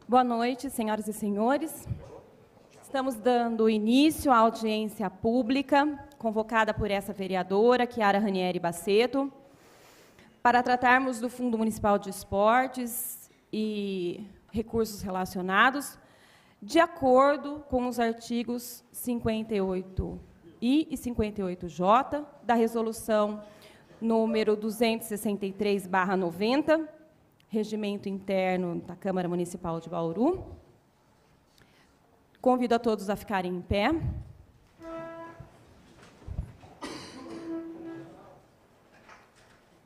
Boa noite, senhoras e senhores. Estamos dando início à audiência pública, convocada por essa vereadora, Chiara Ranieri Baceto, para tratarmos do Fundo Municipal de Esportes e recursos relacionados, de acordo com os artigos 58I e 58J da Resolução número 263/90, Regimento Interno da Câmara Municipal de Bauru. Convido a todos a ficarem em pé.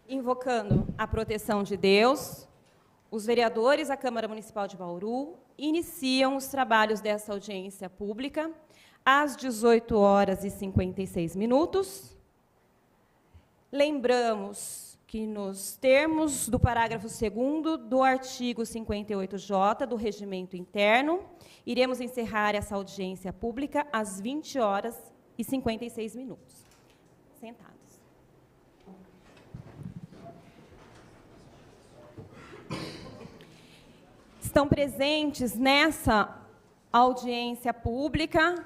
Invocando a proteção de Deus, os vereadores da Câmara Municipal de Bauru iniciam os trabalhos dessa audiência pública às 18h56. Lembramos que, nos termos do parágrafo 2º do artigo 58J do Regimento Interno, iremos encerrar essa audiência pública às 20h56. Sentados. Estão presentes nessa audiência pública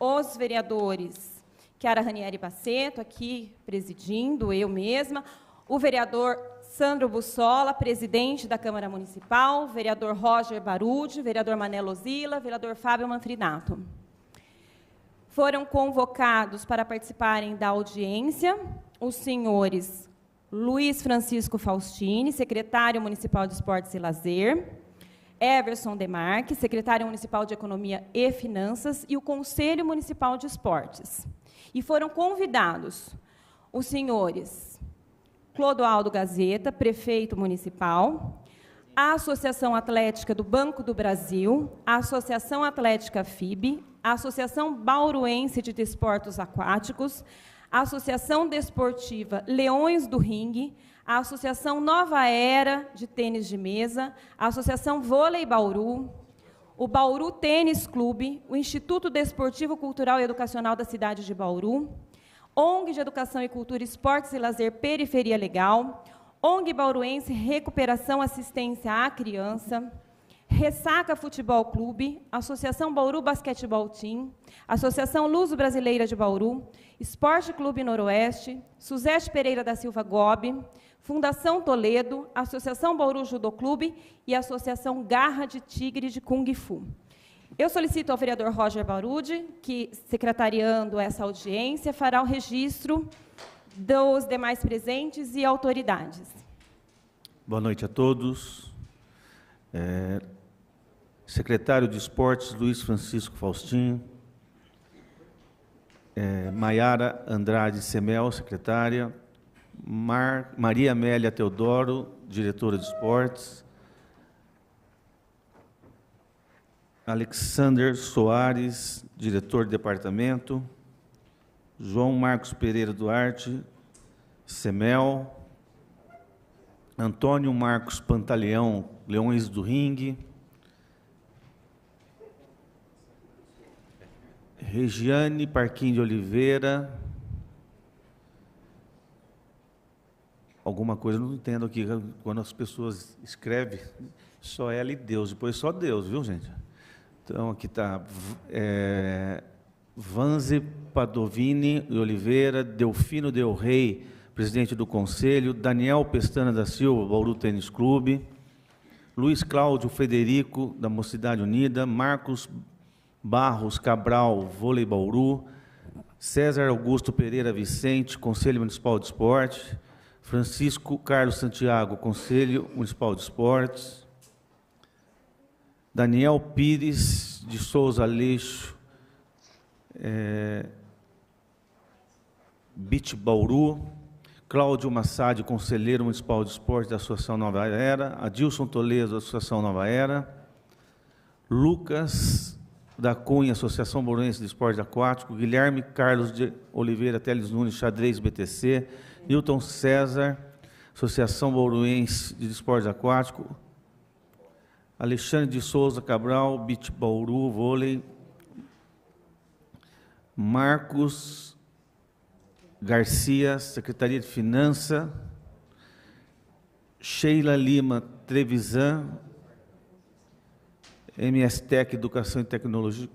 os vereadores Chiara Ranieri Baceto, aqui presidindo, eu mesma, o vereador Sandro Bussola, presidente da Câmara Municipal, vereador Roger Barudi, vereador Manelo Zila, vereador Fábio Manfrinato. Foram convocados para participarem da audiência os senhores Luiz Francisco Faustini, secretário municipal de Esportes e Lazer, Everson Demarque, secretário municipal de Economia e Finanças, e o Conselho Municipal de Esportes. E foram convidados os senhores Clodoaldo Gazeta, prefeito municipal, a Associação Atlética do Banco do Brasil, a Associação Atlética FIB, a Associação Bauruense de Desportos Aquáticos, a Associação Desportiva Leões do Ringue, a Associação Nova Era de Tênis de Mesa, a Associação Vôlei Bauru, o Bauru Tênis Clube, o Instituto Desportivo Cultural e Educacional da cidade de Bauru, ONG de Educação e Cultura, Esportes e Lazer Periferia Legal, ONG Bauruense Recuperação Assistência à Criança, Ressaca Futebol Clube, Associação Bauru Basquetebol Team, Associação Luso Brasileira de Bauru, Esporte Clube Noroeste, Suzete Pereira da Silva Gobi, Fundação Toledo, Associação Bauru Judô Clube e Associação Garra de Tigre de Kung Fu. Eu solicito ao vereador Roger Barudi, que, secretariando essa audiência, fará o registro dos demais presentes e autoridades. Boa noite a todos. Secretário de Esportes, Luiz Francisco Faustini. Maiara Andrade Semel, secretária. Maria Amélia Teodoro, diretora de Esportes. Alexander Soares, diretor de departamento. João Marcos Pereira Duarte, Semel. Antônio Marcos Pantaleão, Leões do Ringue. Regiane Parquim de Oliveira. Alguma coisa eu não entendo aqui, quando as pessoas escrevem, só ela e Deus, depois só Deus, viu, gente? Então, aqui está Vanze Padovini de Oliveira, Delfino Del Rey, presidente do Conselho, Daniel Pestana da Silva, Bauru Tênis Clube, Luiz Cláudio Frederico, da Mocidade Unida, Marcos Barros Cabral, Vôlei Bauru, César Augusto Pereira Vicente, Conselho Municipal de Esporte, Francisco Carlos Santiago, Conselho Municipal de Esportes, Daniel Pires de Souza Aleixo, Beach Bauru, Cláudio Massad, Conselheiro Municipal de Esportes da Associação Nova Era, Adilson Toledo, da Associação Nova Era, Lucas da Cunha, Associação Bauruense de Esporte Aquático, Guilherme Carlos de Oliveira Teles Nunes, Xadrez BTC, Newton César, Associação Bauruense de Esporte Aquático, Alexandre de Souza Cabral, Beach Bauru, Vôlei, Marcos Garcia, Secretaria de Finanças, Sheila Lima Trevisan, MS Tech, Educação e Tecnologia,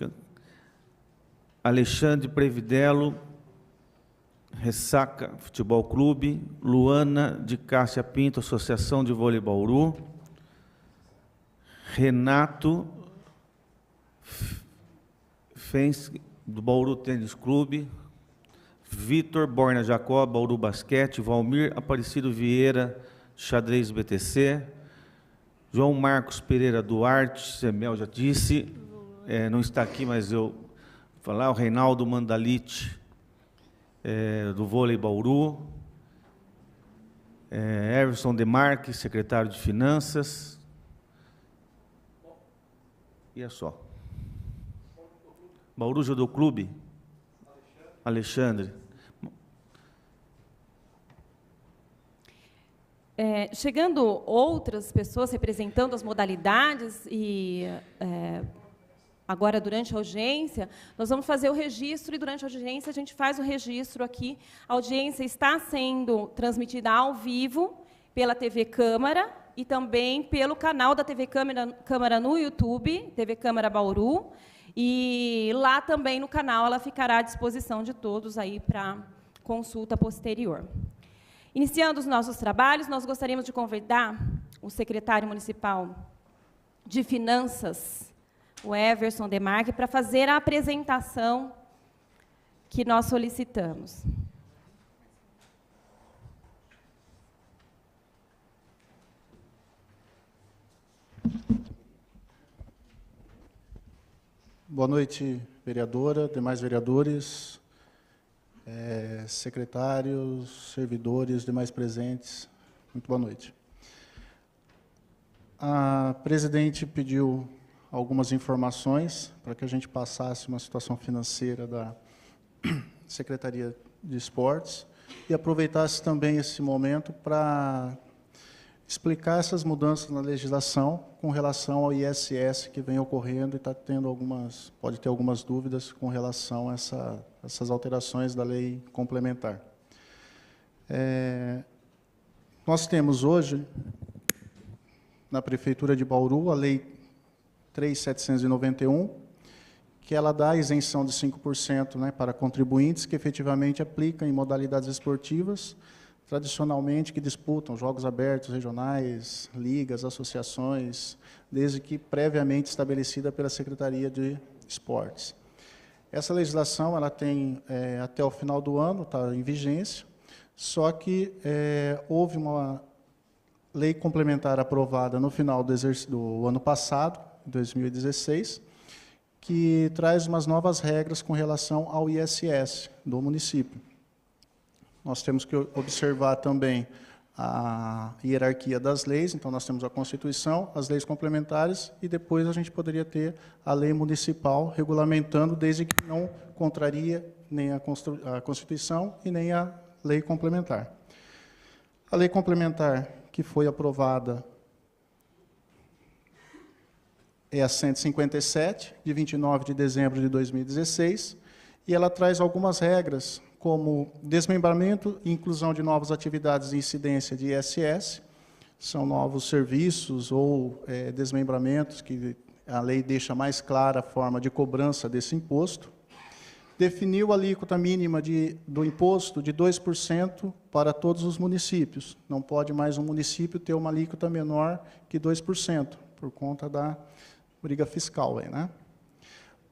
Alexandre Previdelo, Ressaca Futebol Clube, Luana de Cássia Pinto, Associação de Vôlei Bauru, Renato Fens, do Bauru Tênis Clube, Vitor Borna Jacó, Bauru Basquete, Valmir Aparecido Vieira, Xadrez BTC, João Marcos Pereira Duarte, Semel já disse, não está aqui, mas eu vou falar, o Reinaldo Mandalite, do Vôlei Bauru, Everson Demarque, secretário de Finanças, e é só. Bauru Judô Clube, Alexandre. Chegando outras pessoas representando as modalidades e agora, durante a audiência, nós vamos fazer o registro, e durante a audiência a gente faz o registro aqui. A audiência está sendo transmitida ao vivo pela TV Câmara e também pelo canal da TV Câmara no YouTube, TV Câmara Bauru, e lá também no canal ela ficará à disposição de todos aí para consulta posterior. Iniciando os nossos trabalhos, nós gostaríamos de convidar o secretário municipal de Finanças, o Everson Demarque, para fazer a apresentação que nós solicitamos. Boa noite, vereadora, demais vereadores, secretários, servidores, demais presentes. Muito boa noite. A presidente pediu algumas informações para que a gente passasse uma situação financeira da Secretaria de Esportes e aproveitasse também esse momento para explicar essas mudanças na legislação com relação ao ISS que vem ocorrendo e está tendo pode ter algumas dúvidas com relação a essas alterações da lei complementar. Nós temos hoje, na Prefeitura de Bauru, a Lei 3.791, que ela dá a isenção de 5%, né, para contribuintes que efetivamente aplicam em modalidades esportivas, tradicionalmente que disputam jogos abertos regionais, ligas, associações, desde que previamente estabelecida pela Secretaria de Esportes. Essa legislação ela tem até o final do ano, está em vigência, só que houve uma lei complementar aprovada no final do ano passado, 2016, que traz umas novas regras com relação ao ISS do município. Nós temos que observar também a hierarquia das leis, então nós temos a Constituição, as leis complementares, e depois a gente poderia ter a lei municipal regulamentando, desde que não contraria nem a Constituição e nem a lei complementar. A lei complementar que foi aprovada é a 157, de 29 de dezembro de 2016, e ela traz algumas regras, como desmembramento e inclusão de novas atividades de incidência de ISS, são novos serviços ou desmembramentos que a lei deixa mais clara a forma de cobrança desse imposto. Definiu a alíquota mínima do imposto de 2% para todos os municípios. Não pode mais um município ter uma alíquota menor que 2%, por conta da briga fiscal, né?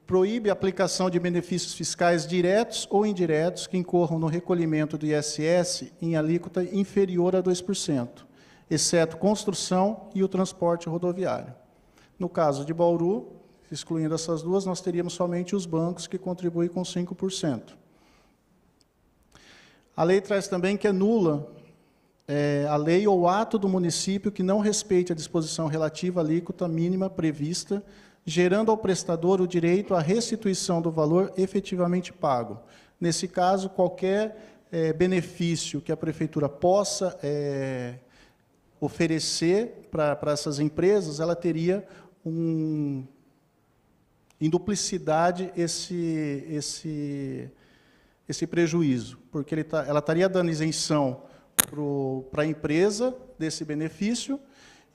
Proíbe a aplicação de benefícios fiscais diretos ou indiretos que incorram no recolhimento do ISS em alíquota inferior a 2%, exceto construção e o transporte rodoviário. No caso de Bauru, excluindo essas duas, nós teríamos somente os bancos que contribuem com 5%. A lei traz também que anula a lei ou ato do município que não respeite a disposição relativa à alíquota mínima prevista, gerando ao prestador o direito à restituição do valor efetivamente pago. Nesse caso, qualquer benefício que a Prefeitura possa oferecer para essas empresas, ela teria em duplicidade esse prejuízo, porque ela estaria dando isenção para a empresa desse benefício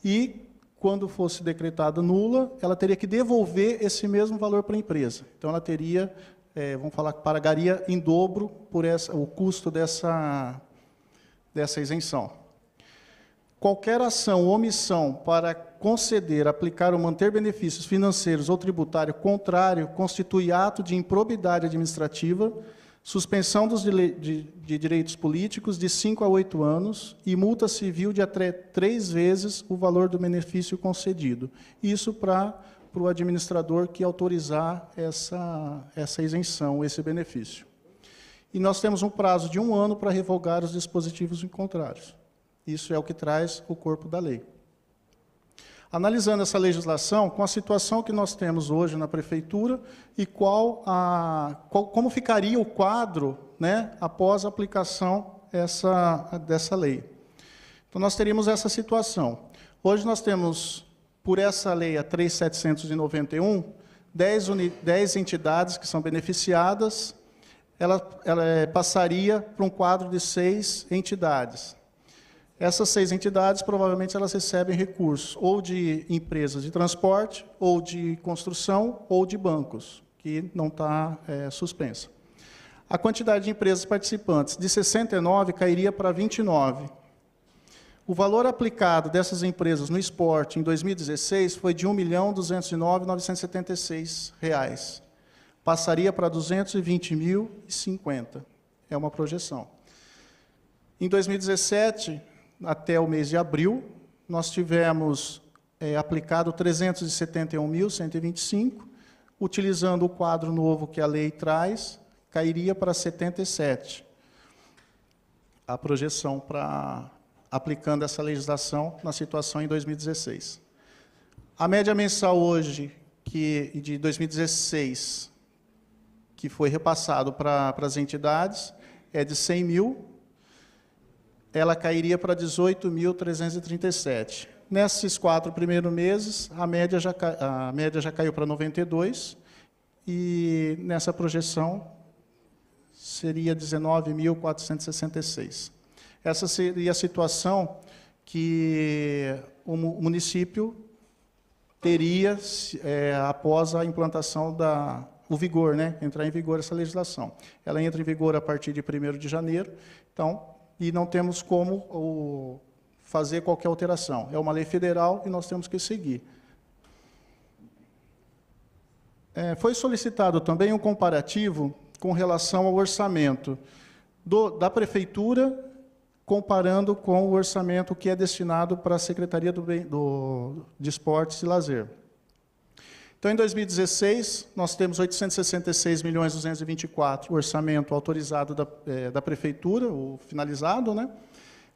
e, quando fosse decretada nula, ela teria que devolver esse mesmo valor para a empresa. Então, ela teria, vamos falar que pagaria em dobro por o custo dessa isenção. Qualquer ação ou omissão para conceder, aplicar ou manter benefícios financeiros ou tributários contrário constitui ato de improbidade administrativa, suspensão de direitos políticos de 5 a 8 anos e multa civil de até 3 vezes o valor do benefício concedido. Isso para o administrador que autorizar essa isenção, esse benefício. E nós temos um prazo de 1 ano para revogar os dispositivos contrários. Isso é o que traz o corpo da lei. Analisando essa legislação, com a situação que nós temos hoje na Prefeitura e como ficaria o quadro, né, após a aplicação dessa lei. Então, nós teríamos essa situação. Hoje nós temos, por essa lei, a 3.791, 10 entidades que são beneficiadas, ela passaria para um quadro de 6 entidades. Essas 6 entidades, provavelmente, elas recebem recursos ou de empresas de transporte, ou de construção, ou de bancos, que não está suspensa. A quantidade de empresas participantes de 69 cairia para 29. O valor aplicado dessas empresas no esporte em 2016 foi de R$ 1.209.976. Passaria para R$ 220.050. É uma projeção. Em 2017... até o mês de abril, nós tivemos aplicado 371.125, utilizando o quadro novo que a lei traz, cairia para 77. A projeção aplicando essa legislação na situação em 2016. A média mensal hoje, de 2016, que foi repassado para as entidades, é de 100 mil, ela cairia para 18.337. Nesses 4 primeiros meses, a média já caiu para 92, e nessa projeção seria 19.466. Essa seria a situação que o município teria após a implantação o vigor, né? Entrar em vigor essa legislação. Ela entra em vigor a partir de 1º de janeiro, então, e não temos como fazer qualquer alteração. É uma lei federal e nós temos que seguir. Foi solicitado também um comparativo com relação ao orçamento da Prefeitura, comparando com o orçamento que é destinado para a Secretaria de Esportes e Lazer. Então, em 2016, nós temos 866.224.000 o orçamento autorizado da Prefeitura, o finalizado, né?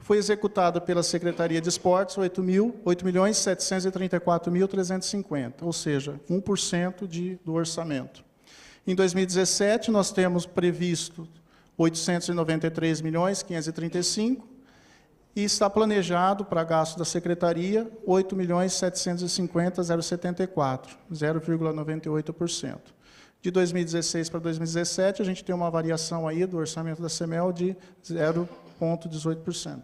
Foi executado pela Secretaria de Esportes 8.734.350, ou seja, 1% do orçamento. Em 2017, nós temos previsto 893.535.000, e está planejado para gasto da Secretaria 8.750.074, 0,98%. De 2016 para 2017, a gente tem uma variação aí do orçamento da CEMEL de 0,18%.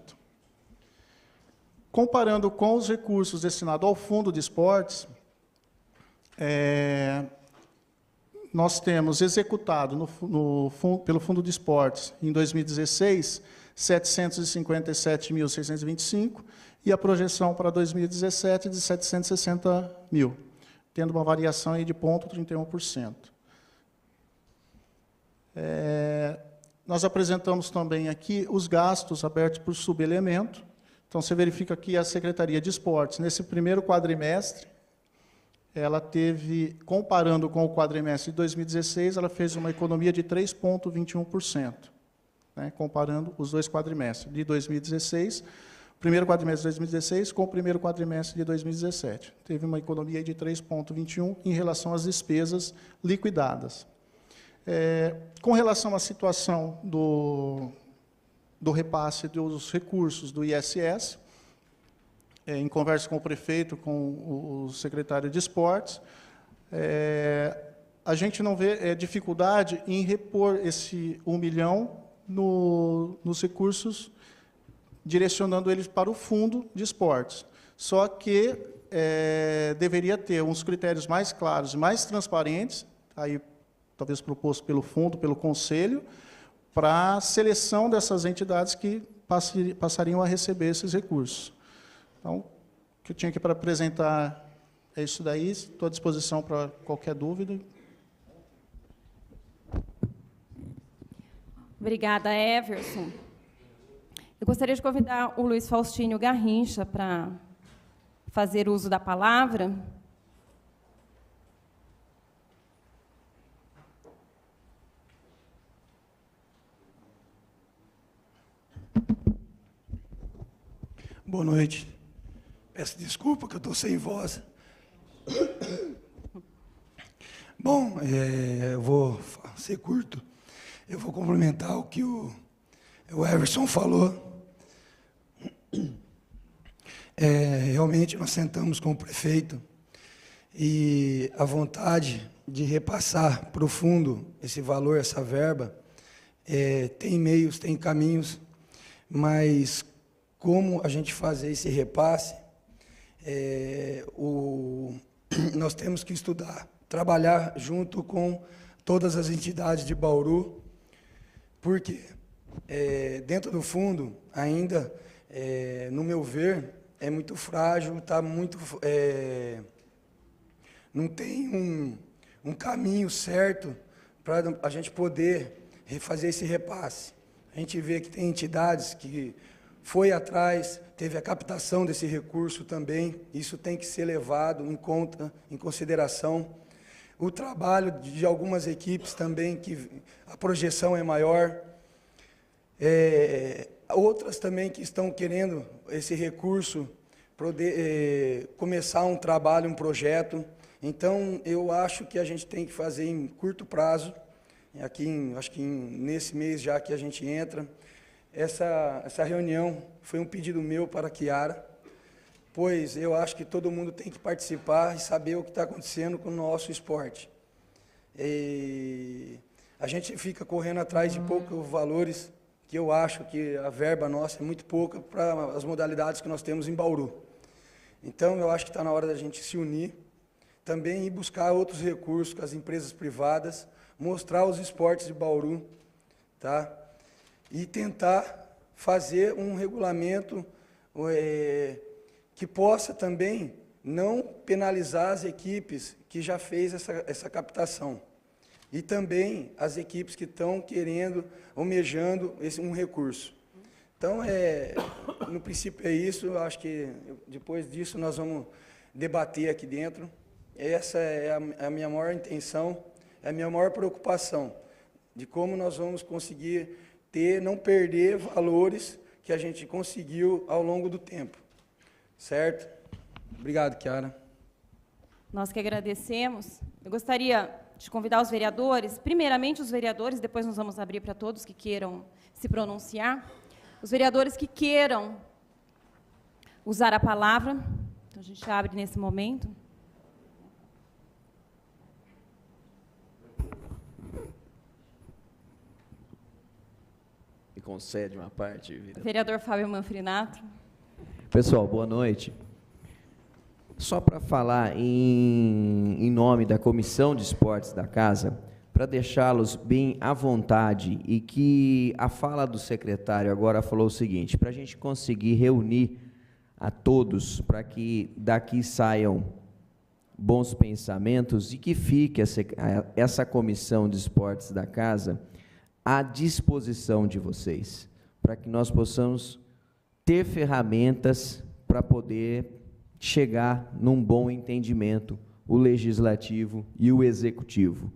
Comparando com os recursos destinados ao Fundo de Esportes, nós temos executado pelo Fundo de Esportes, em 2016, 757.625, e a projeção para 2017 de 760.000, tendo uma variação aí de 0,31%. Nós apresentamos também aqui os gastos abertos por subelemento. Então, você verifica aqui a Secretaria de Esportes, nesse primeiro quadrimestre, ela teve, comparando com o quadrimestre de 2016, ela fez uma economia de 3,21%. Né, comparando os 2 quadrimestres de 2016, o primeiro quadrimestre de 2016 com o primeiro quadrimestre de 2017. Teve uma economia de 3,21% em relação às despesas liquidadas. Com relação à situação do repasse dos recursos do ISS, em conversa com o prefeito, com o secretário de Esportes, a gente não vê dificuldade em repor esse 1 milhão nos recursos, direcionando eles para o Fundo de Esportes. Só que deveria ter uns critérios mais claros e mais transparentes, aí talvez proposto pelo fundo, pelo conselho, para a seleção dessas entidades que passariam a receber esses recursos. Então, o que eu tinha aqui para apresentar é isso daí, estou à disposição para qualquer dúvida. Obrigada, Everson. Eu gostaria de convidar o Luiz Faustínio Garrincha para fazer uso da palavra. Boa noite. Peço desculpa que eu estou sem voz. Bom, eu vou ser curto. Eu vou complementar o que o Everson falou. Realmente, nós sentamos com o prefeito e a vontade de repassar para o fundo esse valor, essa verba, tem meios, tem caminhos, mas como a gente fazer esse repasse, nós temos que estudar, trabalhar junto com todas as entidades de Bauru, porque dentro do fundo, ainda, no meu ver, é muito frágil, tá muito, não tem um caminho certo para a gente poder fazer esse repasse. A gente vê que tem entidades que foi atrás, teve a captação desse recurso também, isso tem que ser levado em conta, em consideração. O trabalho de algumas equipes também, que a projeção é maior. Outras também que estão querendo esse recurso, poder começar um trabalho, um projeto. Então, eu acho que a gente tem que fazer em curto prazo, acho que nesse mês já que a gente entra. Essa reunião foi um pedido meu para a Chiara, pois eu acho que todo mundo tem que participar e saber o que está acontecendo com o nosso esporte. A gente fica correndo atrás de poucos valores, que eu acho que a verba nossa é muito pouca para as modalidades que nós temos em Bauru. Então, eu acho que está na hora da gente se unir, também ir buscar outros recursos com as empresas privadas, mostrar os esportes de Bauru, tá? E tentar fazer um regulamento que possa também não penalizar as equipes que já fez essa captação. E também as equipes que estão querendo, almejando um recurso. Então, no princípio é isso, eu acho que depois disso nós vamos debater aqui dentro. Essa é a minha maior intenção, é a minha maior preocupação, de como nós vamos conseguir não perder valores que a gente conseguiu ao longo do tempo. Certo? Obrigado, Chiara. Nós que agradecemos. Eu gostaria de convidar os vereadores, primeiramente os vereadores, depois nós vamos abrir para todos que queiram se pronunciar. Os vereadores que queiram usar a palavra, então a gente abre nesse momento. Me concede uma parte, vereador. Vereador Fábio Manfrinato. Pessoal, boa noite. Só para falar em nome da Comissão de Esportes da Casa, para deixá-los bem à vontade, e que a fala do secretário agora falou o seguinte, para a gente conseguir reunir a todos, para que daqui saiam bons pensamentos e que fique essa Comissão de Esportes da Casa à disposição de vocês, para que nós possamos ter ferramentas para poder chegar num bom entendimento, o legislativo e o executivo.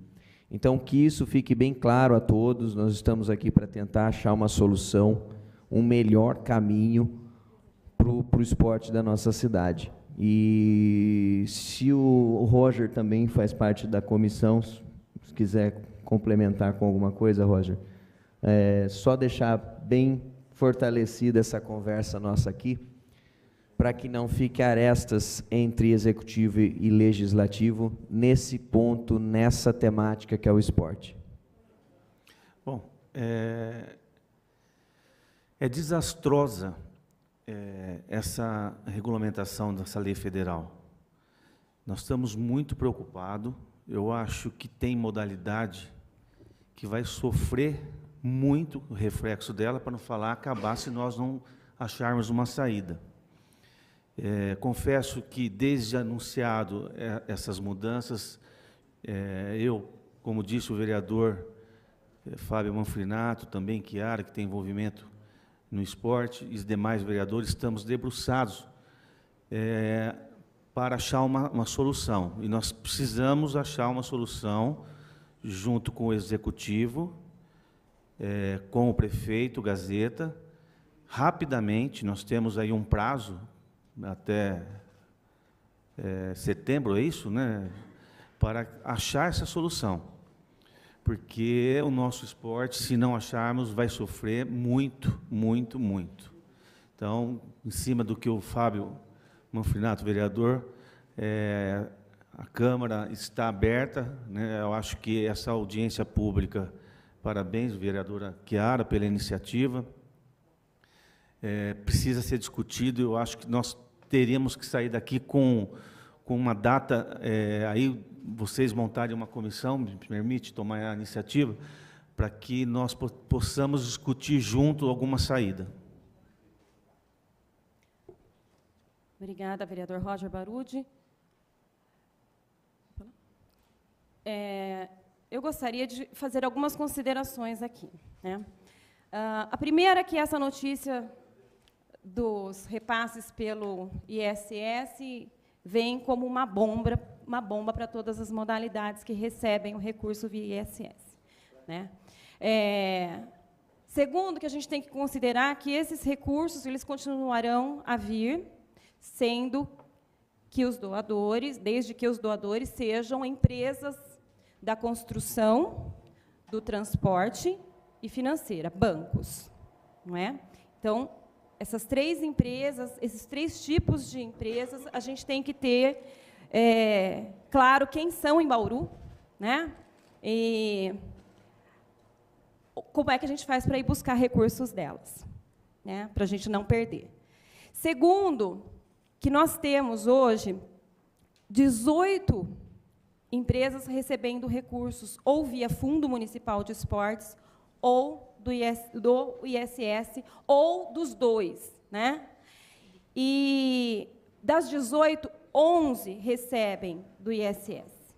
Então, que isso fique bem claro a todos, nós estamos aqui para tentar achar uma solução, um melhor caminho para o esporte da nossa cidade. E se o Roger também faz parte da comissão, se quiser complementar com alguma coisa, Roger, só deixar bem fortalecida essa conversa nossa aqui, para que não fique arestas entre executivo e legislativo nesse ponto, nessa temática que é o esporte. Bom, é desastrosa essa regulamentação dessa lei federal. Nós estamos muito preocupados. Eu acho que tem modalidade que vai sofrer muito o reflexo dela, para não falar acabar, se nós não acharmos uma saída. Confesso que, desde anunciado essas mudanças, eu, como disse o vereador Fábio Manfrinato, também Chiara, que tem envolvimento no esporte, e os demais vereadores, estamos debruçados para achar uma solução. E nós precisamos achar uma solução junto com o Executivo, com o prefeito, Gazeta, rapidamente. Nós temos aí um prazo, até setembro, é isso, né? Para achar essa solução. Porque o nosso esporte, se não acharmos, vai sofrer muito, muito, muito. Então, em cima do que o Fábio Manfrinato, vereador, a Câmara está aberta, né? Eu acho que essa audiência pública, parabéns, vereadora Chiara, pela iniciativa, precisa ser discutido. Eu acho que nós teríamos que sair daqui com uma data, aí vocês montarem uma comissão, me permite tomar a iniciativa, para que nós possamos discutir junto alguma saída. Obrigada, vereador Roger Barudy. Eu gostaria de fazer algumas considerações aqui, né? A primeira é que essa notícia dos repasses pelo ISS vem como uma bomba para todas as modalidades que recebem o recurso via ISS, né? Segundo, que a gente tem que considerar que esses recursos eles continuarão a vir, sendo que os doadores, desde que os doadores sejam empresas da construção, do transporte e financeira, bancos, não é? Então, essas três empresas, esses três tipos de empresas, a gente tem que ter claro quem são em Bauru, né? E como é que a gente faz para ir buscar recursos delas, né? Para a gente não perder. Segundo, que nós temos hoje 18 empresas recebendo recursos ou via Fundo Municipal de Esportes, ou do ISS, ou dos dois, né? E das 18, 11 recebem do ISS,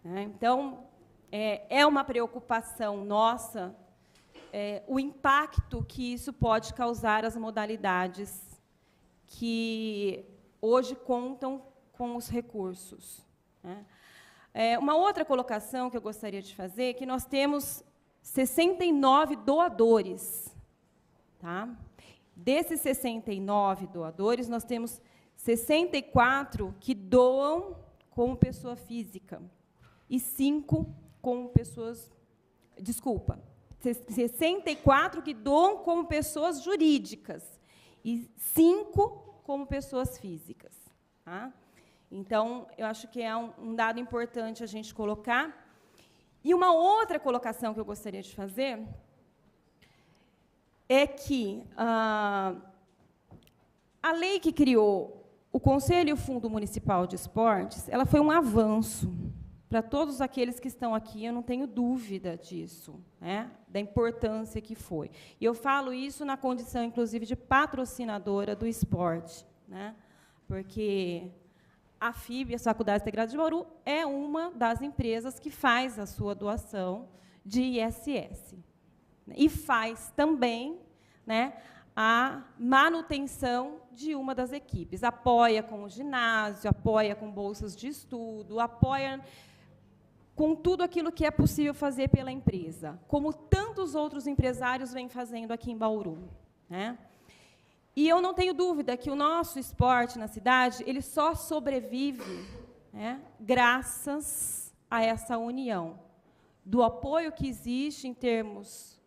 né? Então, é uma preocupação nossa o impacto que isso pode causar às modalidades que hoje contam com os recursos, né? Uma outra colocação que eu gostaria de fazer é que nós temos 69 doadores, tá? Desses 69 doadores, nós temos 64 que doam como pessoa física e 5 como pessoas... Desculpa, 64 que doam como pessoas jurídicas e 5 como pessoas físicas, tá? Então, eu acho que é um dado importante a gente colocar. E uma outra colocação que eu gostaria de fazer é que a lei que criou o Conselho e o Fundo Municipal de Esportes, ela foi um avanço para todos aqueles que estão aqui, eu não tenho dúvida disso, né, da importância que foi. E eu falo isso na condição, inclusive, de patrocinadora do esporte, né, porque a FIB, a Faculdade Integrada de Bauru, é uma das empresas que faz a sua doação de ISS. E faz também, né, a manutenção de uma das equipes. Apoia com o ginásio, apoia com bolsas de estudo, apoia com tudo aquilo que é possível fazer pela empresa, como tantos outros empresários vêm fazendo aqui em Bauru, né? E eu não tenho dúvida que o nosso esporte na cidade ele só sobrevive, né, graças a essa união, do apoio que existe em termos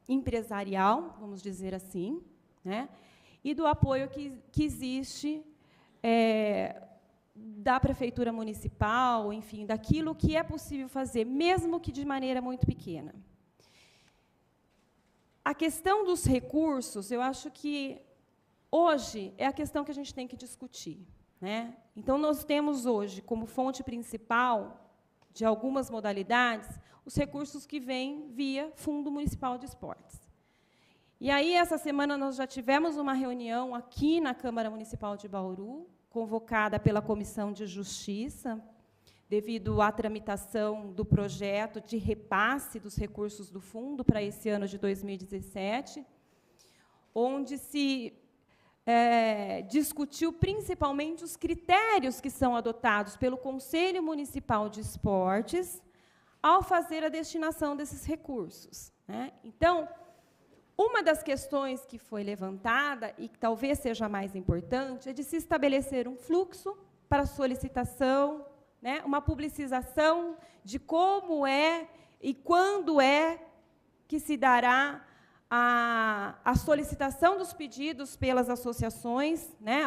empresarial, vamos dizer assim, né, e do apoio que existe da prefeitura municipal, enfim, daquilo que é possível fazer, mesmo que de maneira muito pequena. A questão dos recursos, eu acho que hoje é a questão que a gente tem que discutir, né? Então, nós temos hoje, como fonte principal de algumas modalidades, os recursos que vêm via Fundo Municipal de Esportes. E aí, essa semana, nós já tivemos uma reunião aqui na Câmara Municipal de Bauru, convocada pela Comissão de Justiça, devido à tramitação do projeto de repasse dos recursos do fundo para esse ano de 2017, onde se discutiu principalmente os critérios que são adotados pelo Conselho Municipal de Esportes ao fazer a destinação desses recursos, né? Então, uma das questões que foi levantada, e que talvez seja a mais importante, é de se estabelecer um fluxo para solicitação, né, uma publicização de como é e quando é que se dará a solicitação dos pedidos pelas associações, né,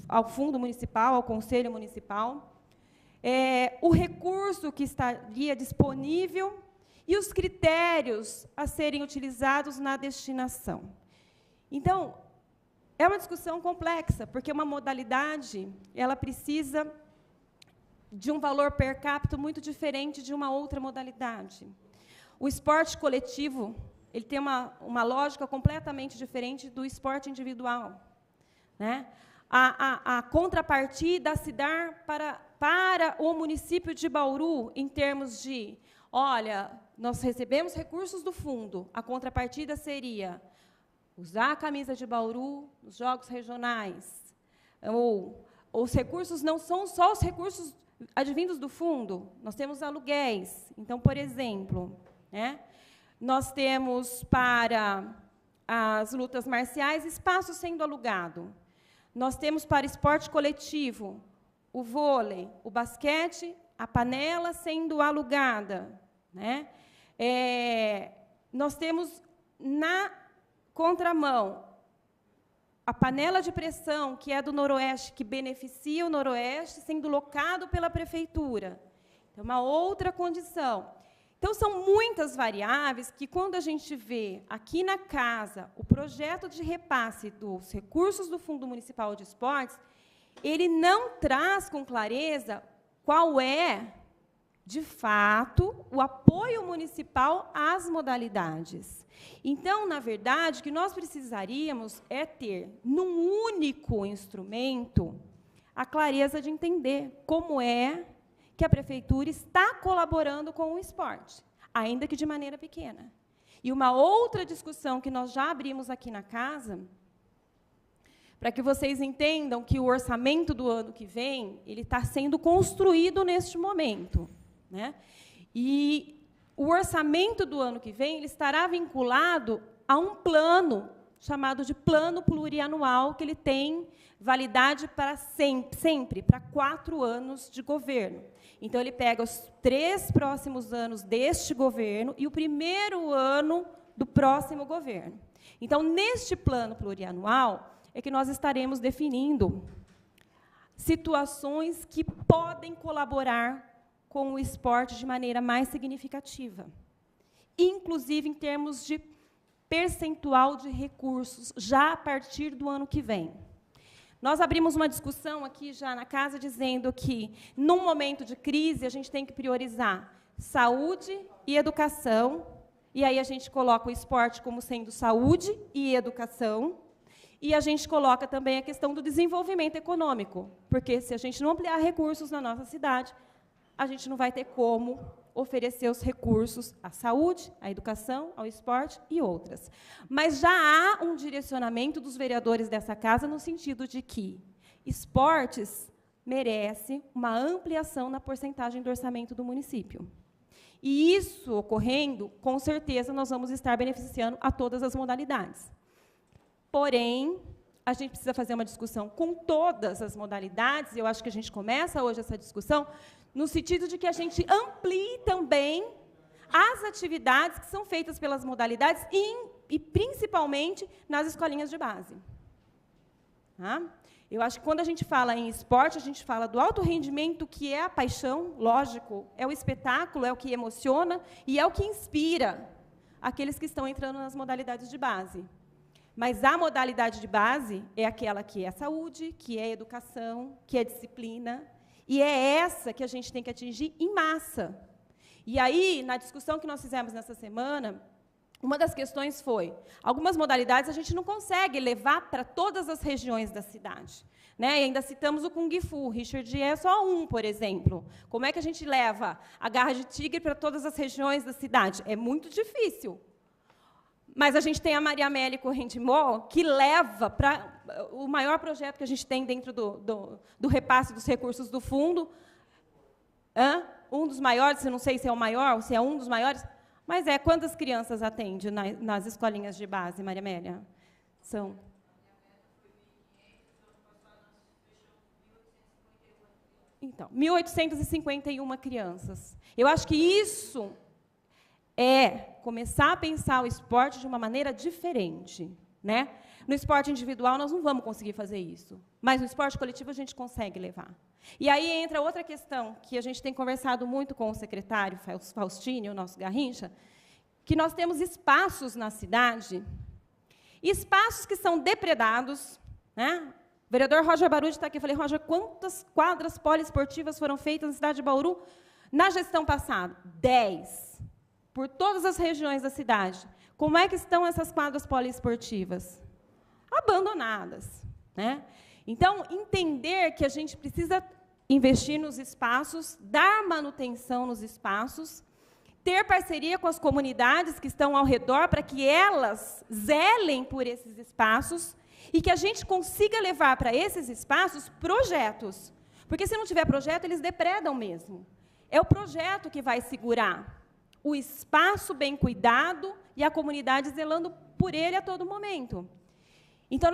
ao Fundo Municipal, ao Conselho Municipal, o recurso que estaria disponível e os critérios a serem utilizados na destinação. Então, é uma discussão complexa, porque uma modalidade ela precisa de um valor per capita muito diferente de uma outra modalidade. O esporte coletivo ele tem uma lógica completamente diferente do esporte individual, né? A contrapartida a se dar para o município de Bauru, em termos de, olha, nós recebemos recursos do fundo, a contrapartida seria usar a camisa de Bauru nos jogos regionais, ou os recursos não são só os recursos advindos do fundo, nós temos aluguéis. Então, por exemplo, né, nós temos para as lutas marciais espaço sendo alugado. Nós temos para esporte coletivo o vôlei, o basquete, a panela sendo alugada, né? Nós temos na contramão a panela de pressão, que é do Noroeste, que beneficia o Noroeste, sendo locado pela prefeitura. É uma outra condição. Então, são muitas variáveis que, quando a gente vê aqui na casa o projeto de repasse dos recursos do Fundo Municipal de Esportes, ele não traz com clareza qual é, de fato, o apoio municipal às modalidades. Então, na verdade, o que nós precisaríamos é ter, num único instrumento, a clareza de entender como é que a prefeitura está colaborando com o esporte, ainda que de maneira pequena. E uma outra discussão que nós já abrimos aqui na casa, para que vocês entendam que o orçamento do ano que vem ele está sendo construído neste momento, né? E o orçamento do ano que vem ele estará vinculado a um plano chamado de plano plurianual, que ele tem validade para sempre, para 4 anos de governo. Então, ele pega os 3 próximos anos deste governo e o primeiro ano do próximo governo. Então, neste plano plurianual, é que nós estaremos definindo situações que podem colaborar com o esporte de maneira mais significativa, inclusive em termos de percentual de recursos, já a partir do ano que vem. Nós abrimos uma discussão aqui já na casa, dizendo que, num momento de crise, a gente tem que priorizar saúde e educação, e aí a gente coloca o esporte como sendo saúde e educação, e a gente coloca também a questão do desenvolvimento econômico, porque, se a gente não ampliar recursos na nossa cidade, a gente não vai ter como oferecer os recursos à saúde, à educação, ao esporte e outras. Mas já há um direcionamento dos vereadores dessa casa no sentido de que esportes merece uma ampliação na porcentagem do orçamento do município. E isso ocorrendo, com certeza, nós vamos estar beneficiando a todas as modalidades. Porém, a gente precisa fazer uma discussão com todas as modalidades, e eu acho que a gente começa hoje essa discussão, no sentido de que a gente amplie também as atividades que são feitas pelas modalidades e principalmente nas escolinhas de base. Tá? Eu acho que quando a gente fala em esporte, a gente fala do alto rendimento, que é a paixão, lógico, é o espetáculo, é o que emociona e é o que inspira aqueles que estão entrando nas modalidades de base. Mas a modalidade de base é aquela que é saúde, que é educação, que é disciplina, e é essa que a gente tem que atingir em massa. E aí, na discussão que nós fizemos nessa semana, uma das questões foi, algumas modalidades a gente não consegue levar para todas as regiões da cidade. Né? E ainda citamos o Kung Fu, Richard é só um, por exemplo. Como é que a gente leva a garra de tigre para todas as regiões da cidade? É muito difícil. Mas a gente tem a Maria Amélia Correntimó, que leva para o maior projeto que a gente tem dentro do repasse dos recursos do fundo. Um dos maiores, não sei se é o maior, se é um dos maiores, mas quantas crianças atende nas escolinhas de base, Maria Amélia? São... Então, 1.851 crianças. Eu acho que isso é começar a pensar o esporte de uma maneira diferente. Né? No esporte individual, nós não vamos conseguir fazer isso. Mas no esporte coletivo, a gente consegue levar. E aí entra outra questão, que a gente tem conversado muito com o secretário Faustini, o nosso Garrincha, que nós temos espaços na cidade, espaços que são depredados, né? O vereador Roger Baruch está aqui. Eu falei, Roger, quantas quadras poliesportivas foram feitas na cidade de Bauru na gestão passada? 10. Por todas as regiões da cidade. Como é que estão essas quadras poliesportivas? Abandonadas. Né? Então, entender que a gente precisa investir nos espaços, dar manutenção nos espaços, ter parceria com as comunidades que estão ao redor para que elas zelem por esses espaços e que a gente consiga levar para esses espaços projetos. Porque, se não tiver projeto, eles depredam mesmo. É o projeto que vai segurar o espaço bem cuidado e a comunidade zelando por ele a todo momento. Então,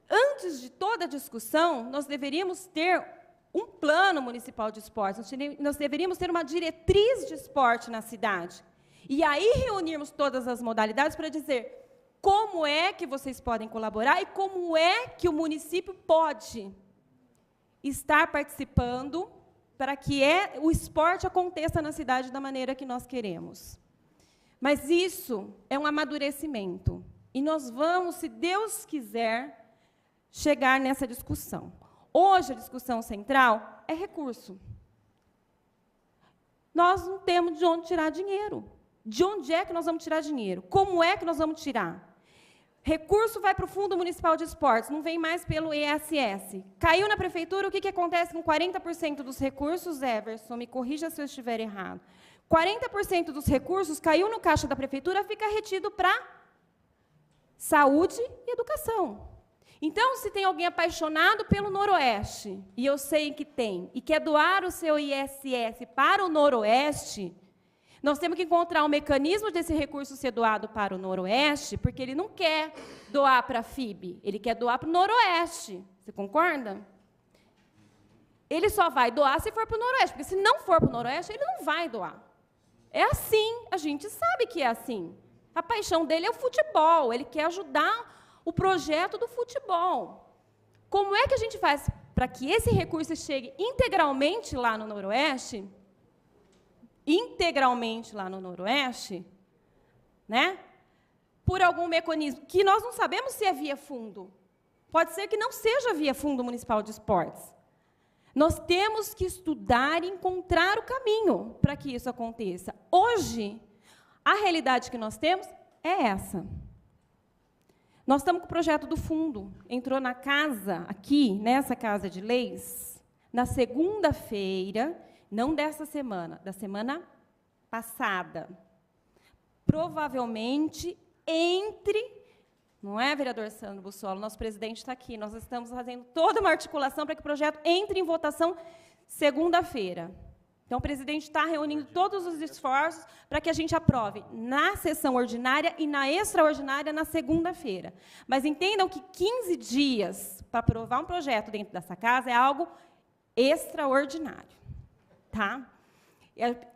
antes de toda a discussão, nós deveríamos ter um plano municipal de esportes, nós deveríamos ter uma diretriz de esporte na cidade. E aí reunirmos todas as modalidades para dizer como é que vocês podem colaborar e como é que o município pode estar participando para que o esporte aconteça na cidade da maneira que nós queremos. Mas isso é um amadurecimento. E nós vamos, se Deus quiser, chegar nessa discussão. Hoje, a discussão central é recurso. Nós não temos de onde tirar dinheiro. De onde é que nós vamos tirar dinheiro? Como é que nós vamos tirar? Recurso vai para o Fundo Municipal de Esportes, não vem mais pelo ESS. Caiu na prefeitura, o que acontece com 40% dos recursos, Everson? Me corrija se eu estiver errado. 40% dos recursos caiu no caixa da prefeitura, fica retido para saúde e educação. Então, se tem alguém apaixonado pelo Noroeste, e eu sei que tem, e quer doar o seu ISS para o Noroeste, nós temos que encontrar um mecanismo desse recurso ser doado para o Noroeste, porque ele não quer doar para a FIB, ele quer doar para o Noroeste. Você concorda? Ele só vai doar se for para o Noroeste, porque se não for para o Noroeste, ele não vai doar. É assim, a gente sabe que é assim. A paixão dele é o futebol, ele quer ajudar o projeto do futebol. Como é que a gente faz para que esse recurso chegue integralmente lá no Noroeste? Né? Por algum mecanismo, que nós não sabemos se é via fundo. Pode ser que não seja via Fundo Municipal de Esportes. Nós temos que estudar e encontrar o caminho para que isso aconteça. Hoje, a realidade que nós temos é essa. Nós estamos com o projeto do fundo. Entrou na casa, aqui, nessa Casa de Leis, na segunda-feira, não dessa semana, da semana passada. Provavelmente, não é, vereador Sandro Bussolo? Nosso presidente está aqui. Nós estamos fazendo toda uma articulação para que o projeto entre em votação segunda-feira. Então, o presidente está reunindo todos os esforços para que a gente aprove na sessão ordinária e na extraordinária na segunda-feira. Mas entendam que 15 dias para aprovar um projeto dentro dessa casa é algo extraordinário. Tá?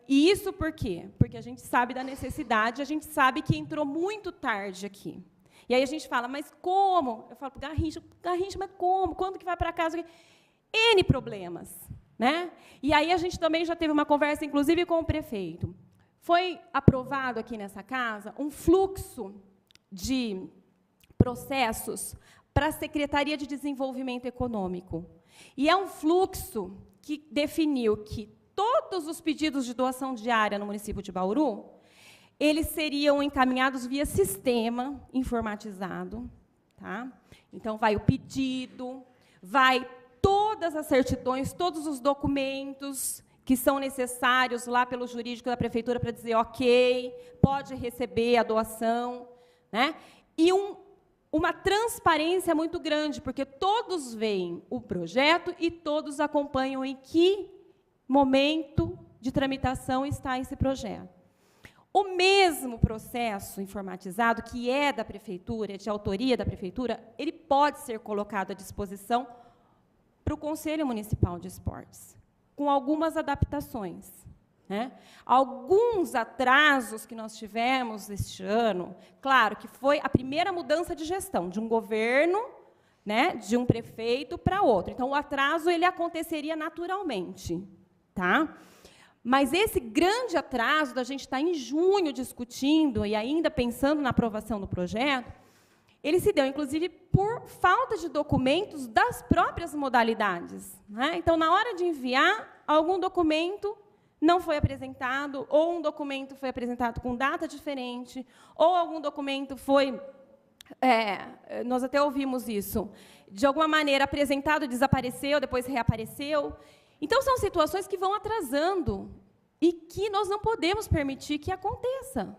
E isso por quê? Porque a gente sabe da necessidade, a gente sabe que entrou muito tarde aqui. E aí a gente fala, mas como? Eu falo para o Garrincha, mas como? Quando que vai para casa? N problemas. Né? E aí a gente também já teve uma conversa, inclusive, com o prefeito. Foi aprovado aqui nessa casa um fluxo de processos para a Secretaria de Desenvolvimento Econômico. E é um fluxo que definiu que todos os pedidos de doação diária no município de Bauru, eles seriam encaminhados via sistema informatizado. Tá? Então, vai o pedido, vai todas as certidões, todos os documentos que são necessários lá pelo jurídico da prefeitura para dizer, ok, pode receber a doação, né? E uma transparência muito grande, porque todos veem o projeto e todos acompanham em que momento de tramitação está esse projeto. O mesmo processo informatizado, que é da prefeitura, de autoria da prefeitura, ele pode ser colocado à disposição para o Conselho Municipal de Esportes, com algumas adaptações, né? Alguns atrasos que nós tivemos este ano, claro, que foi a primeira mudança de gestão, de um governo, né, de um prefeito para outro. Então, o atraso ele aconteceria naturalmente. Tá? Mas esse grande atraso da gente estar em junho discutindo e ainda pensando na aprovação do projeto, ele se deu, inclusive, por falta de documentos das próprias modalidades. Né? Então, na hora de enviar, algum documento não foi apresentado, ou um documento foi apresentado com data diferente, ou algum documento foi... nós até ouvimos isso. De alguma maneira, apresentado, desapareceu, depois reapareceu. Então, são situações que vão atrasando e que nós não podemos permitir que aconteça.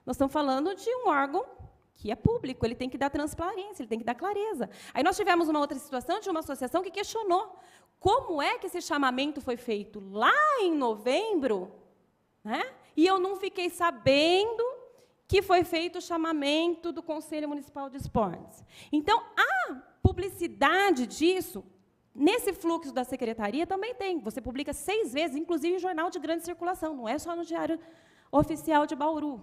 Nós estamos falando de um órgão que é público, ele tem que dar transparência, ele tem que dar clareza. Aí nós tivemos uma outra situação de uma associação que questionou como é que esse chamamento foi feito lá em novembro, né? E eu não fiquei sabendo que foi feito o chamamento do Conselho Municipal de Esportes. Então, a publicidade disso, nesse fluxo da secretaria, também tem. Você publica 6 vezes, inclusive em jornal de grande circulação, não é só no Diário Oficial de Bauru.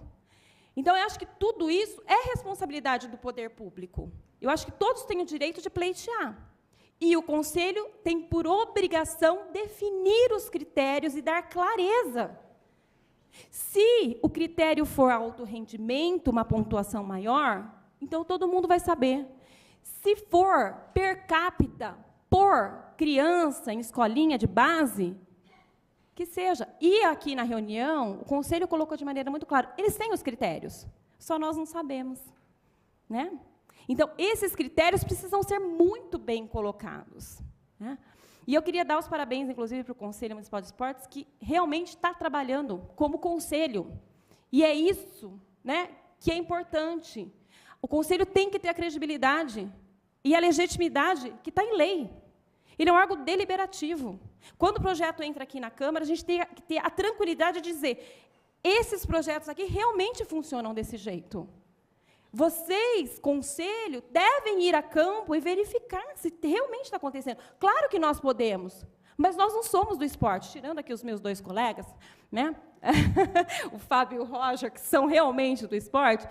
Então, eu acho que tudo isso é responsabilidade do poder público. Eu acho que todos têm o direito de pleitear. E o Conselho tem por obrigação definir os critérios e dar clareza. Se o critério for alto rendimento, uma pontuação maior, então todo mundo vai saber. Se for per capita, por criança, em escolinha de base, que seja. E aqui na reunião, o Conselho colocou de maneira muito clara, eles têm os critérios, só nós não sabemos. Né? Então, esses critérios precisam ser muito bem colocados. Né? E eu queria dar os parabéns, inclusive, para o Conselho Municipal de Esportes, que realmente está trabalhando como conselho. E é isso, né, que é importante. O Conselho tem que ter a credibilidade e a legitimidade que está em lei. Ele é um órgão deliberativo. Quando o projeto entra aqui na Câmara, a gente tem que ter a tranquilidade de dizer esses projetos aqui realmente funcionam desse jeito. Vocês, conselho, devem ir a campo e verificar se realmente está acontecendo. Claro que nós podemos, mas nós não somos do esporte. Tirando aqui os meus 2 colegas, né? O Fábio e o Roger, que são realmente do esporte,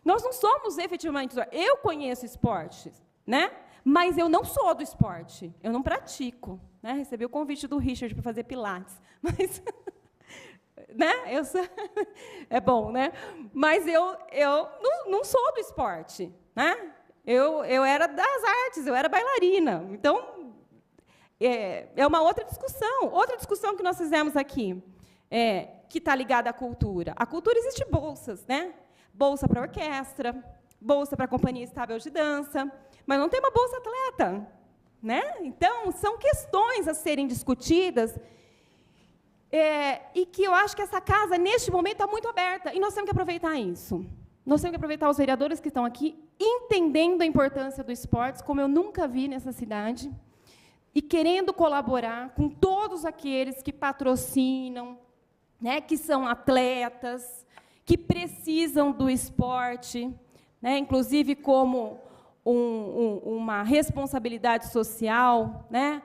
nós não somos efetivamente do esporte. Eu conheço esporte, né? Mas eu não sou do esporte, eu não pratico. Né? Recebi o convite do Richard para fazer pilates, mas... né? É bom, né? Mas eu não sou do esporte. Né? Eu era das artes, eu era bailarina. Então, é uma outra discussão. Outra discussão que nós fizemos aqui, que está ligada à cultura. A cultura existe bolsas, né? Bolsa para orquestra, bolsa para companhia estável de dança, mas não tem uma bolsa atleta. Né? Então, são questões a serem discutidas e que eu acho que essa casa, neste momento, está muito aberta, e nós temos que aproveitar isso. Nós temos que aproveitar os vereadores que estão aqui, entendendo a importância do esporte, como eu nunca vi nessa cidade, e querendo colaborar com todos aqueles que patrocinam, né, que são atletas, que precisam do esporte, né, inclusive como uma responsabilidade social, né?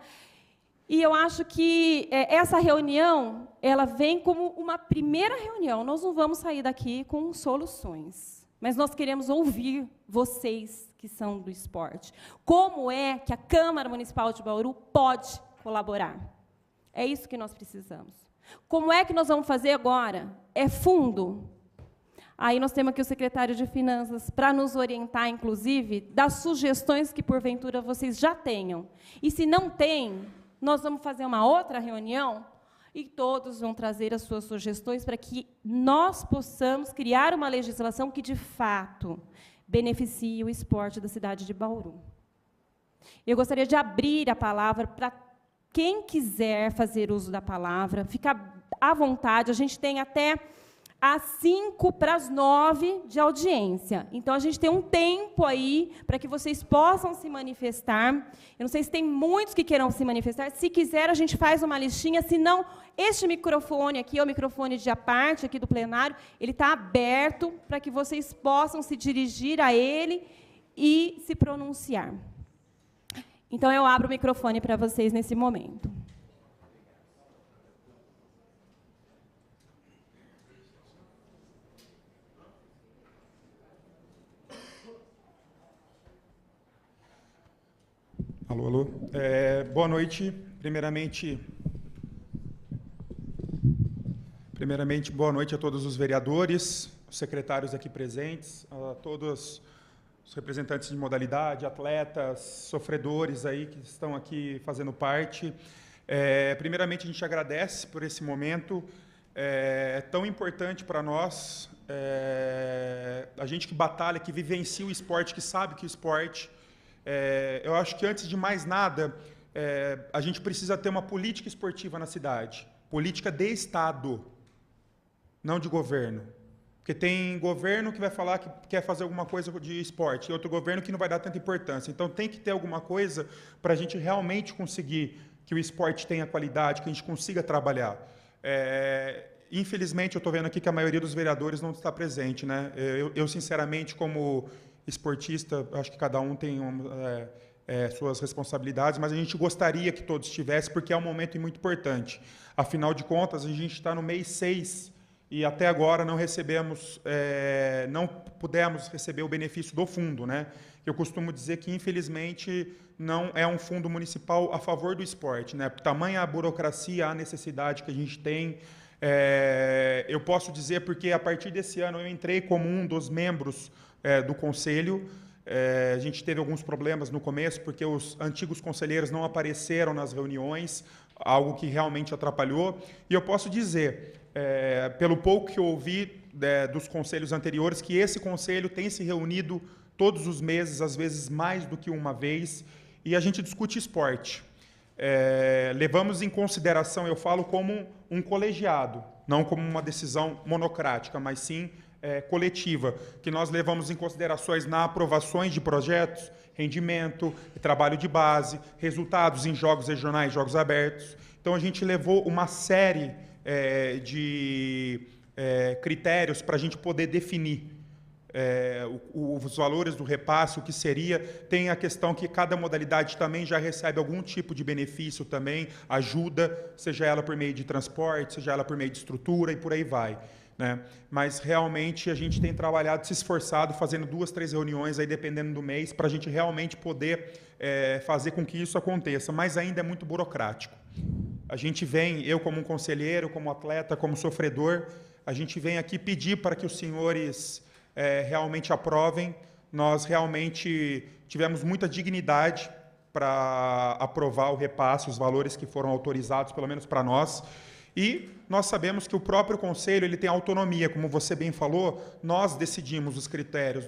E eu acho que essa reunião, ela vem como uma primeira reunião. Nós não vamos sair daqui com soluções, mas nós queremos ouvir vocês que são do esporte. Como é que a Câmara Municipal de Bauru pode colaborar? É isso que nós precisamos. Como é que nós vamos fazer agora? É fundo. Aí nós temos aqui o secretário de Finanças para nos orientar, inclusive, das sugestões que, porventura, vocês já tenham. E, se não tem, nós vamos fazer uma outra reunião e todos vão trazer as suas sugestões para que nós possamos criar uma legislação que, de fato, beneficie o esporte da cidade de Bauru. Eu gostaria de abrir a palavra para quem quiser fazer uso da palavra, fica à vontade, a gente tem até às 8:55 de audiência. Então, a gente tem um tempo aí para que vocês possam se manifestar. Eu não sei se tem muitos que queiram se manifestar. Se quiser, a gente faz uma listinha. Se não, este microfone aqui, é o microfone de à parte aqui do plenário, ele está aberto para que vocês possam se dirigir a ele e se pronunciar. Então, eu abro o microfone para vocês nesse momento. Alô, alô. Boa noite. Primeiramente, boa noite a todos os vereadores, os secretários aqui presentes, a todos os representantes de modalidade, atletas, sofredores aí que estão aqui fazendo parte. Primeiramente, a gente agradece por esse momento tão importante para nós, a gente que batalha, que vivencia o esporte, que sabe que o esporte... eu acho que, antes de mais nada, a gente precisa ter uma política esportiva na cidade, política de Estado, não de governo. Porque tem governo que vai falar que quer fazer alguma coisa de esporte, e outro governo que não vai dar tanta importância. Então, tem que ter alguma coisa para a gente realmente conseguir que o esporte tenha qualidade, que a gente consiga trabalhar. Infelizmente, eu estou vendo aqui que a maioria dos vereadores não está presente, né? Eu sinceramente, como esportista, acho que cada um tem suas responsabilidades, mas a gente gostaria que todos estivessem, porque é um momento muito importante. Afinal de contas, a gente está no mês 6 e até agora não recebemos, não pudemos receber o benefício do fundo, né? Eu costumo dizer que, infelizmente, não é um fundo municipal a favor do esporte, né? Tamanha a burocracia, a necessidade que a gente tem. Eu posso dizer porque, a partir desse ano, eu entrei como um dos membros do Conselho. A gente teve alguns problemas no começo, porque os antigos conselheiros não apareceram nas reuniões, algo que realmente atrapalhou. E eu posso dizer, pelo pouco que eu ouvi dos conselhos anteriores, que esse conselho tem se reunido todos os meses, às vezes mais do que uma vez, e a gente discute esporte. Levamos em consideração, eu falo como um colegiado, não como uma decisão monocrática, mas sim coletiva, que nós levamos em considerações na aprovações de projetos, rendimento, trabalho de base, resultados em jogos regionais, jogos abertos. Então, a gente levou uma série de critérios para a gente poder definir os valores do repasse, o que seria. Tem a questão que cada modalidade também já recebe algum tipo de benefício também, ajuda, seja ela por meio de transporte, seja ela por meio de estrutura e por aí vai, né? Mas realmente a gente tem trabalhado, se esforçado, fazendo 2, 3 reuniões, aí, dependendo do mês, para a gente realmente poder fazer com que isso aconteça, mas ainda é muito burocrático. A gente vem, eu como um conselheiro, como atleta, como sofredor, a gente vem aqui pedir para que os senhores realmente aprovem. Nós realmente tivemos muita dignidade para aprovar o repasse, os valores que foram autorizados, pelo menos para nós. E nós sabemos que o próprio Conselho ele tem autonomia, como você bem falou, nós decidimos os critérios,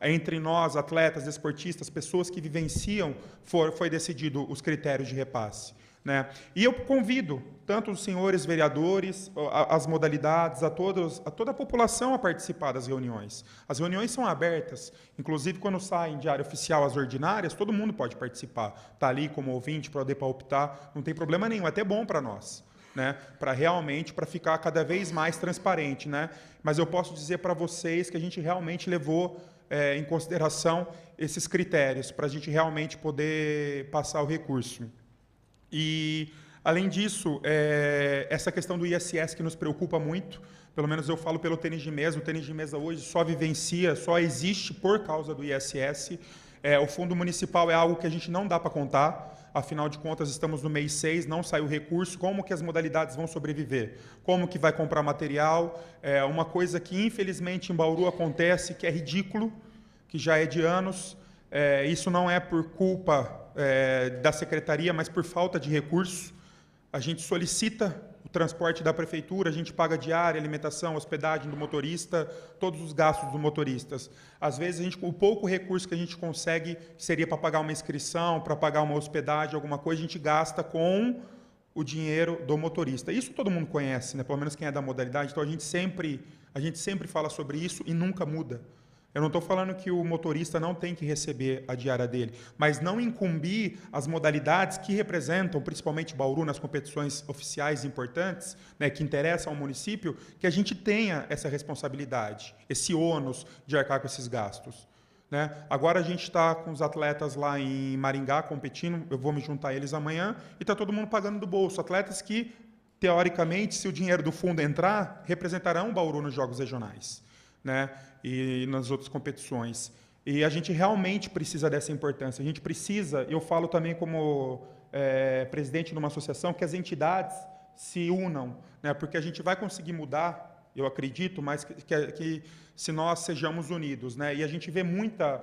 entre nós, atletas, desportistas, pessoas que vivenciam, foi decidido os critérios de repasse, né? E eu convido tanto os senhores vereadores, as modalidades, a toda a população a participar das reuniões. As reuniões são abertas, inclusive quando saem em diário oficial as ordinárias, todo mundo pode participar, está ali como ouvinte para poder palpitar, não tem problema nenhum, é até bom para nós, né, para ficar cada vez mais transparente, né? Mas eu posso dizer para vocês que a gente realmente levou em consideração esses critérios para a gente realmente poder passar o recurso. E, além disso, essa questão do ISS que nos preocupa muito, pelo menos eu falo pelo tênis de mesa, o tênis de mesa hoje só existe por causa do ISS. O fundo municipal é algo que a gente não dá para contar. afinal de contas estamos no mês 6, não saiu recurso, como que as modalidades vão sobreviver? Como que vai comprar material? É uma coisa que infelizmente em Bauru acontece, que é ridículo, que já é de anos, isso não é por culpa da secretaria, mas por falta de recurso. A gente solicita o transporte da prefeitura, a gente paga diária, alimentação, hospedagem do motorista, todos os gastos dos motoristas. Às vezes, o pouco recurso que a gente consegue, que seria para pagar uma inscrição, para pagar uma hospedagem, alguma coisa, a gente gasta com o dinheiro do motorista. Isso todo mundo conhece, né? Pelo menos quem é da modalidade, então a gente sempre fala sobre isso e nunca muda. Eu não estou falando que o motorista não tem que receber a diária dele, mas não incumbir as modalidades que representam, principalmente Bauru, nas competições oficiais importantes, né, que interessam ao município, que a gente tenha essa responsabilidade, esse ônus de arcar com esses gastos. Né? Agora a gente está com os atletas lá em Maringá competindo, eu vou me juntar a eles amanhã, e está todo mundo pagando do bolso. Atletas que, teoricamente, se o dinheiro do fundo entrar, representarão o Bauru nos Jogos Regionais, né? E nas outras competições. E a gente realmente precisa dessa importância. A gente precisa, eu falo também como presidente de uma associação, que as entidades se unam, né? Porque a gente vai conseguir mudar, eu acredito, mas que se nós sejamos unidos, né? E a gente vê muita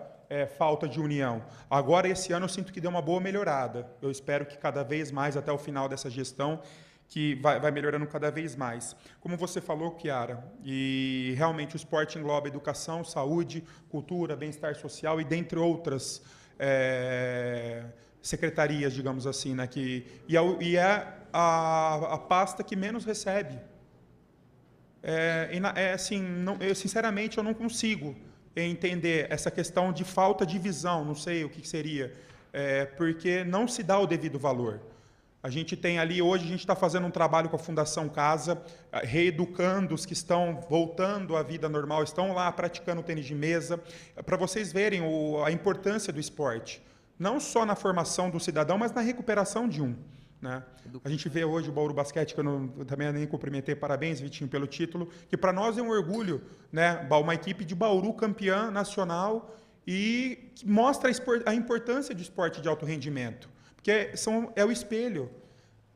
falta de união. Agora, esse ano, eu sinto que deu uma boa melhorada. Eu espero que cada vez mais, até o final dessa gestão, que vai melhorando cada vez mais. Como você falou, Chiara, e realmente o esporte engloba educação, saúde, cultura, bem-estar social e dentre outras secretarias, digamos assim, né, e é a pasta que menos recebe. Assim, sinceramente, eu não consigo entender essa questão de falta de visão, não sei o que seria, porque não se dá o devido valor. A gente tem ali, hoje, a gente está fazendo um trabalho com a Fundação Casa, reeducando os que estão voltando à vida normal, estão lá praticando tênis de mesa, para vocês verem a importância do esporte, não só na formação do cidadão, mas na recuperação de um. Né? A gente vê hoje o Bauru Basquete, que eu também nem cumprimentei, parabéns, Vitinho, pelo título, que para nós é um orgulho, né? Uma equipe de Bauru campeã nacional e que mostra a importância do esporte de alto rendimento. Porque é o espelho.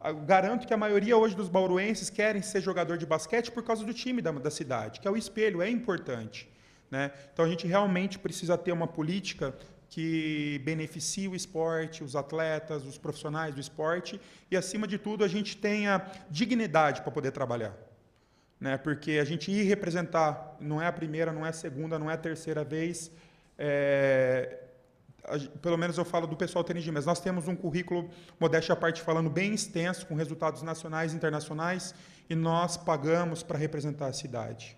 Eu garanto que a maioria hoje dos bauruenses querem ser jogador de basquete por causa do time da cidade, que é o espelho, é importante. Né? Então, a gente realmente precisa ter uma política que beneficie o esporte, os atletas, os profissionais do esporte e, acima de tudo, a gente tenha dignidade para poder trabalhar. Né? Porque a gente ir representar, não é a primeira, não é a segunda, não é a terceira vez, pelo menos eu falo do pessoal tênis de mesa, nós temos um currículo, modéstia à parte, falando bem extenso, com resultados nacionais e internacionais, e nós pagamos para representar a cidade.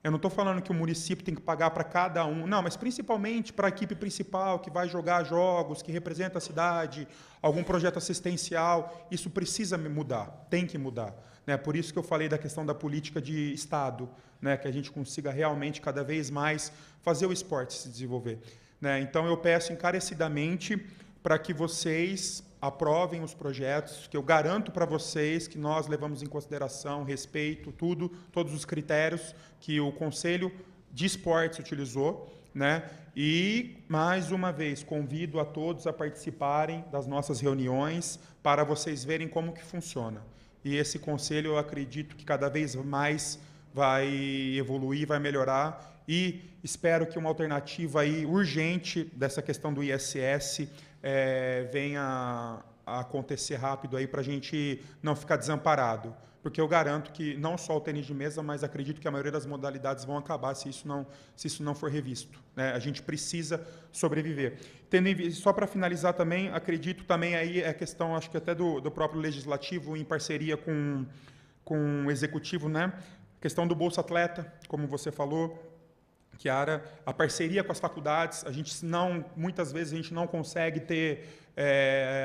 Eu não estou falando que o município tem que pagar para cada um, não, mas principalmente para a equipe principal, que vai jogar jogos, que representa a cidade, algum projeto assistencial, isso precisa mudar, tem que mudar. Né? Por isso que eu falei da questão da política de Estado, né? Que a gente consiga realmente, cada vez mais, fazer o esporte se desenvolver. Né? Então, eu peço encarecidamente para que vocês aprovem os projetos, que eu garanto para vocês que nós levamos em consideração, respeito, todos os critérios que o Conselho de Esportes utilizou. Né? E, mais uma vez, convido a todos a participarem das nossas reuniões para vocês verem como que funciona. E esse Conselho, eu acredito que cada vez mais vai evoluir, vai melhorar, e espero que uma alternativa aí urgente dessa questão do ISS venha a acontecer rápido aí para a gente não ficar desamparado. Porque eu garanto que não só o tênis de mesa, mas acredito que a maioria das modalidades vão acabar se isso não for revisto. Né? A gente precisa sobreviver. Só para finalizar também, acredito também aí a questão, acho que até do próprio Legislativo, em parceria com o Executivo, né? A questão do Bolsa Atleta, como você falou, Chiara, a parceria com as faculdades, muitas vezes a gente não consegue ter,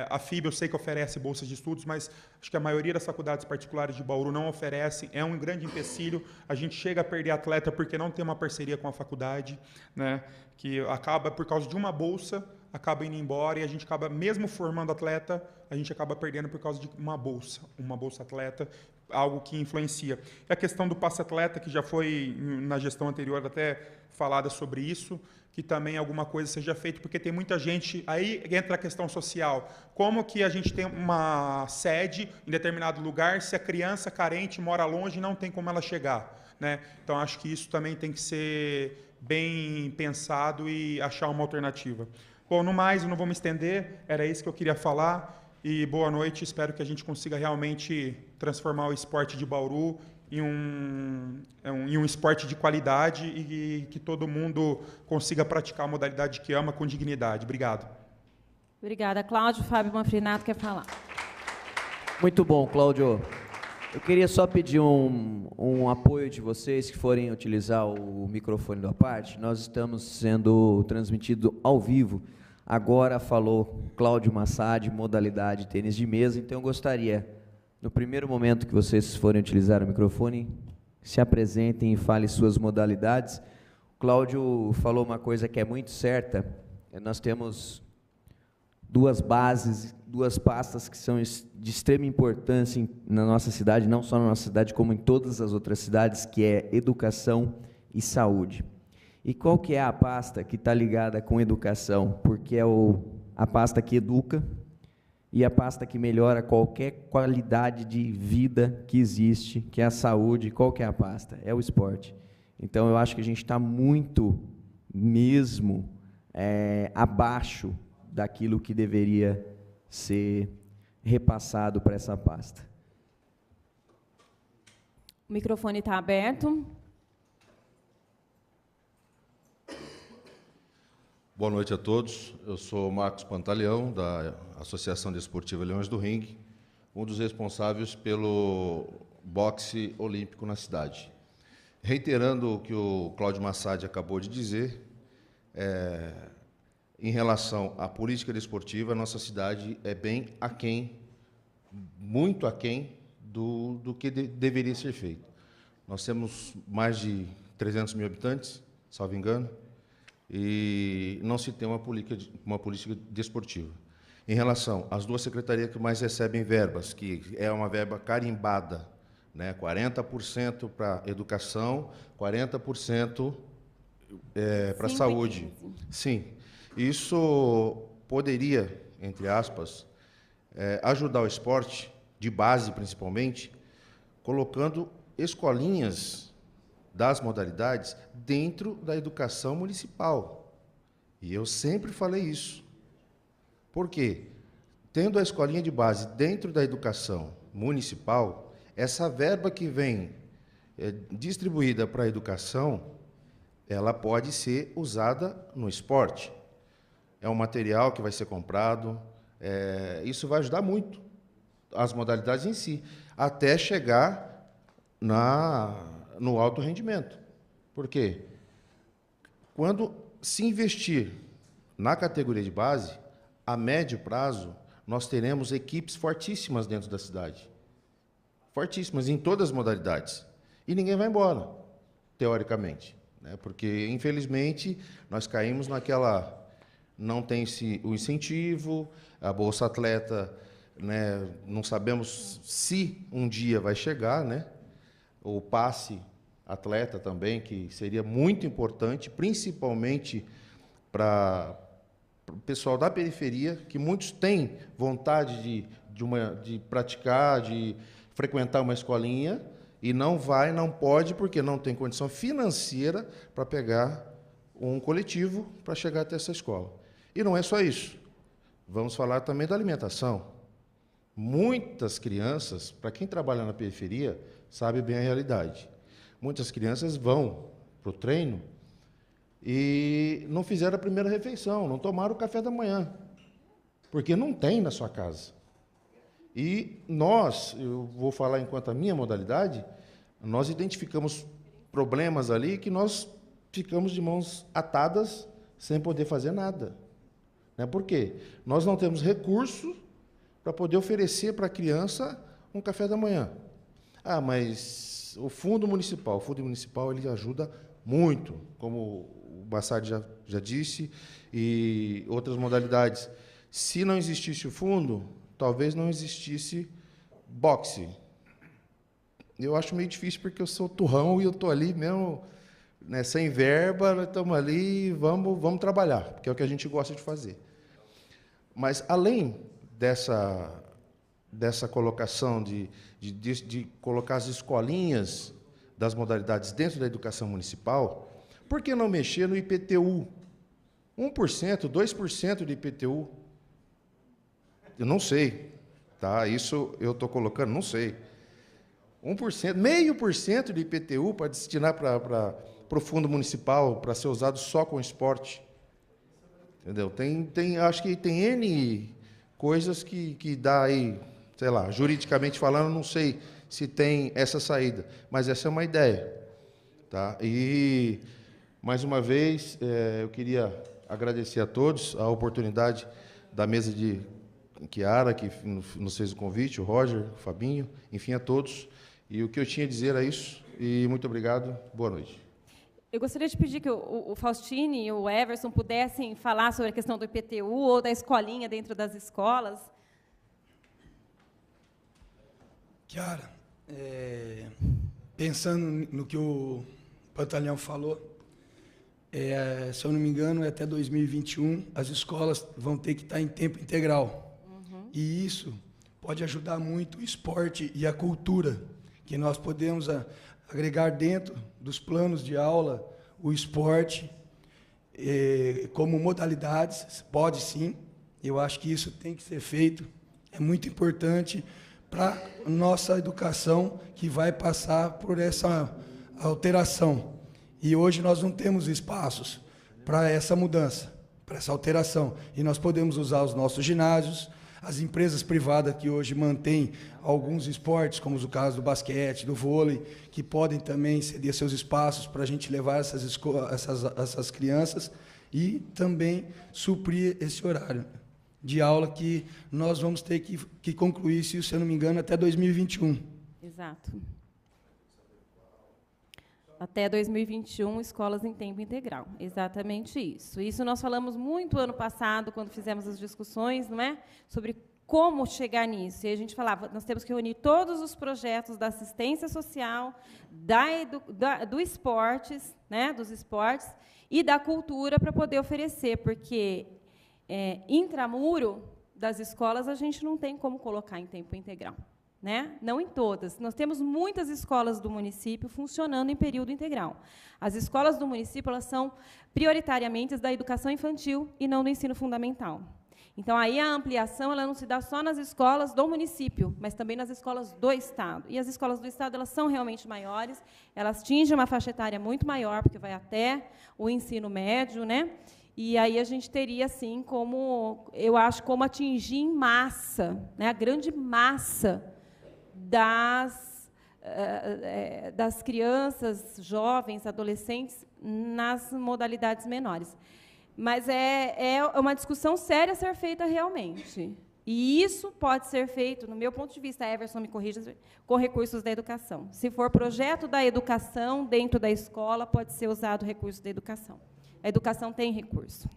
a FIB eu sei que oferece bolsas de estudos, mas acho que a maioria das faculdades particulares de Bauru não oferecem, é um grande empecilho, a gente chega a perder atleta porque não tem uma parceria com a faculdade, né, que acaba por causa de uma bolsa, acaba indo embora e a gente acaba, mesmo formando atleta, a gente acaba perdendo por causa de uma bolsa atleta, algo que influencia. E a questão do passe atleta, que já foi na gestão anterior até falada sobre isso, que também alguma coisa seja feita, porque tem muita gente, aí entra a questão social, como que a gente tem uma sede em determinado lugar, se a criança carente mora longe e não tem como ela chegar, né? Então, acho que isso também tem que ser bem pensado e achar uma alternativa. Bom, no mais, eu não vou me estender, era isso que eu queria falar, e boa noite, espero que a gente consiga realmente transformar o esporte de Bauru em um esporte de qualidade e que todo mundo consiga praticar a modalidade que ama com dignidade. Obrigado. Obrigada, Cláudio. Fábio Manfrinato quer falar. Muito bom, Cláudio. Eu queria só pedir um apoio de vocês que forem utilizar o microfone da parte. Nós estamos sendo transmitido ao vivo. Agora falou Cláudio Massad, modalidade tênis de mesa, então eu gostaria, no primeiro momento que vocês forem utilizar o microfone, se apresentem e falem suas modalidades. O Cláudio falou uma coisa que é muito certa, nós temos duas bases, duas pastas que são de extrema importância na nossa cidade, não só na nossa cidade, como em todas as outras cidades, que é educação e saúde. E qual que é a pasta que está ligada com educação? Porque é a pasta que educa e a pasta que melhora qualquer qualidade de vida que existe, que é a saúde. Qual que é a pasta? É o esporte. Então, eu acho que a gente está muito, mesmo, abaixo daquilo que deveria ser repassado para essa pasta. O microfone está aberto. Boa noite a todos. Eu sou Marcos Pantaleão, da Associação Desportiva Leões do Ringue, um dos responsáveis pelo boxe olímpico na cidade. Reiterando o que o Cláudio Massad acabou de dizer, em relação à política desportiva, a nossa cidade é bem aquém, muito aquém do que deveria ser feito. Nós temos mais de 300 mil habitantes, salvo engano, e não se tem uma política desportiva. Em relação às duas secretarias que mais recebem verbas, que é uma verba carimbada, né, 40% para educação, 40% para saúde. Sim, isso poderia, entre aspas, ajudar o esporte, de base principalmente, colocando escolinhas das modalidades dentro da educação municipal. E eu sempre falei isso. Por quê? Tendo a escolinha de base dentro da educação municipal, essa verba que vem distribuída para a educação, ela pode ser usada no esporte. É um material que vai ser comprado, isso vai ajudar muito as modalidades em si, até chegar no alto rendimento. Por quê? Quando se investir na categoria de base, a médio prazo, nós teremos equipes fortíssimas dentro da cidade. Fortíssimas em todas as modalidades. E ninguém vai embora, teoricamente, né? Porque, infelizmente, nós caímos naquela... Não tem o incentivo, a Bolsa Atleta, né, não sabemos se um dia vai chegar, né? O passe atleta também, que seria muito importante, principalmente para o pessoal da periferia, que muitos têm vontade de praticar, de frequentar uma escolinha, e não pode, porque não tem condição financeira para pegar um coletivo para chegar até essa escola. E não é só isso. Vamos falar também da alimentação. Muitas crianças, para quem trabalha na periferia, sabe bem a realidade. Muitas crianças vão para o treino e não fizeram a primeira refeição, não tomaram o café da manhã, porque não tem na sua casa. E nós, eu vou falar enquanto a minha modalidade, nós identificamos problemas ali que nós ficamos de mãos atadas sem poder fazer nada. Por quê? Nós não temos recursos para poder oferecer para a criança um café da manhã. Mas o fundo municipal ele ajuda muito, como o Bassard já disse, e outras modalidades. Se não existisse o fundo, talvez não existisse boxe. Eu acho meio difícil, porque eu sou turrão e eu estou ali mesmo, né, sem verba, nós estamos ali, vamos trabalhar, porque é o que a gente gosta de fazer. Mas, além dessa colocação de colocar as escolinhas das modalidades dentro da educação municipal, por que não mexer no IPTU? 1%, 2% de IPTU? Eu não sei, tá? Isso eu estou colocando, não sei. 1%, 0,5% de IPTU para destinar para o fundo municipal, para ser usado só com esporte. Entendeu? Acho que tem N coisas que dá aí, sei lá, juridicamente falando, não sei se tem essa saída, mas essa é uma ideia. Tá? E, mais uma vez, eu queria agradecer a todos a oportunidade da mesa de Chiara, que nos fez o convite, o Roger, o Fabinho, enfim, a todos. E o que eu tinha a dizer é isso, e muito obrigado, boa noite. Eu gostaria de pedir que o Faustini e o Everson pudessem falar sobre a questão do IPTU ou da escolinha dentro das escolas. Chiara, pensando no que o Pantaleão falou, se eu não me engano, até 2021, as escolas vão ter que estar em tempo integral. E isso pode ajudar muito o esporte e a cultura, que nós podemos agregar dentro dos planos de aula o esporte como modalidades, pode sim, eu acho que isso tem que ser feito, é muito importante para a nossa educação, que vai passar por essa alteração. E hoje nós não temos espaços para essa mudança, para essa alteração, e nós podemos usar os nossos ginásios, as empresas privadas que hoje mantêm alguns esportes, como o caso do basquete, do vôlei, que podem também ceder seus espaços para a gente levar essas crianças e também suprir esse horário de aula que nós vamos ter que concluir, se eu não me engano, até 2021. Exato. Até 2021, escolas em tempo integral. Exatamente isso. Isso nós falamos muito ano passado, quando fizemos as discussões, não é? Sobre como chegar nisso. E a gente falava, nós temos que reunir todos os projetos da assistência social, do esportes, né? Dos esportes, e da cultura para poder oferecer, porque intramuro das escolas a gente não tem como colocar em tempo integral. Né? Não em todas. Nós temos muitas escolas do município funcionando em período integral. As escolas do município, elas são prioritariamente da educação infantil e não do ensino fundamental. Então, aí a ampliação ela não se dá só nas escolas do município, mas também nas escolas do Estado. E as escolas do Estado elas são realmente maiores, elas atingem uma faixa etária muito maior, porque vai até o ensino médio, né? E aí a gente teria, assim, eu acho, como atingir em massa, né? A grande massa das crianças, jovens, adolescentes, nas modalidades menores. Mas é uma discussão séria a ser feita realmente. E isso pode ser feito, no meu ponto de vista, Everson me corrija, com recursos da educação. Se for projeto da educação dentro da escola, pode ser usado recurso da educação. A educação tem recurso.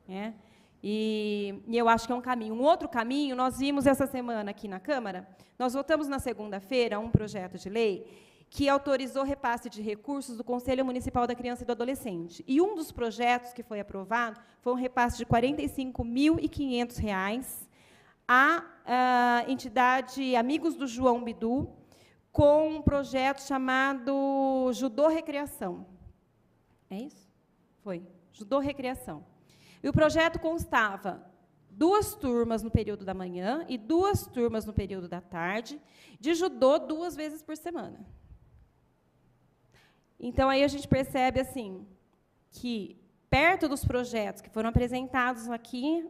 Né? E eu acho que é um caminho. Um outro caminho, nós vimos essa semana aqui na Câmara, nós votamos na segunda-feira um projeto de lei que autorizou repasse de recursos do Conselho Municipal da Criança e do Adolescente. E um dos projetos que foi aprovado foi um repasse de R$ 45.500 à entidade Amigos do João Bidu, com um projeto chamado Judô Recreação. É isso? Foi. Judô Recreação. E o projeto constava 2 turmas no período da manhã e 2 turmas no período da tarde, de judô 2 vezes por semana. Então, aí a gente percebe assim, que, perto dos projetos que foram apresentados aqui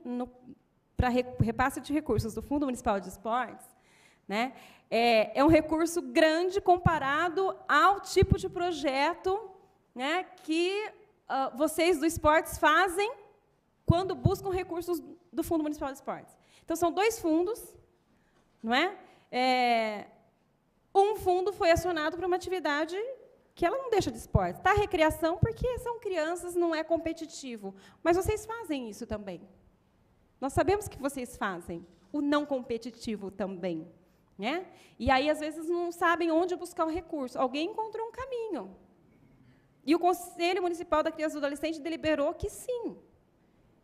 para repasse de recursos do Fundo Municipal de Esportes, né, é um recurso grande comparado ao tipo de projeto, né, que vocês do esportes fazem quando buscam recursos do Fundo Municipal de Esportes. Então, são 2 fundos, não é? Um fundo foi acionado para uma atividade que ela não deixa de esporte. Está recreação porque são crianças, não é competitivo. Mas vocês fazem isso também. Nós sabemos que vocês fazem o não competitivo também. Né? E aí, às vezes, não sabem onde buscar o recurso. Alguém encontrou um caminho. E o Conselho Municipal da Criança e do Adolescente deliberou que sim.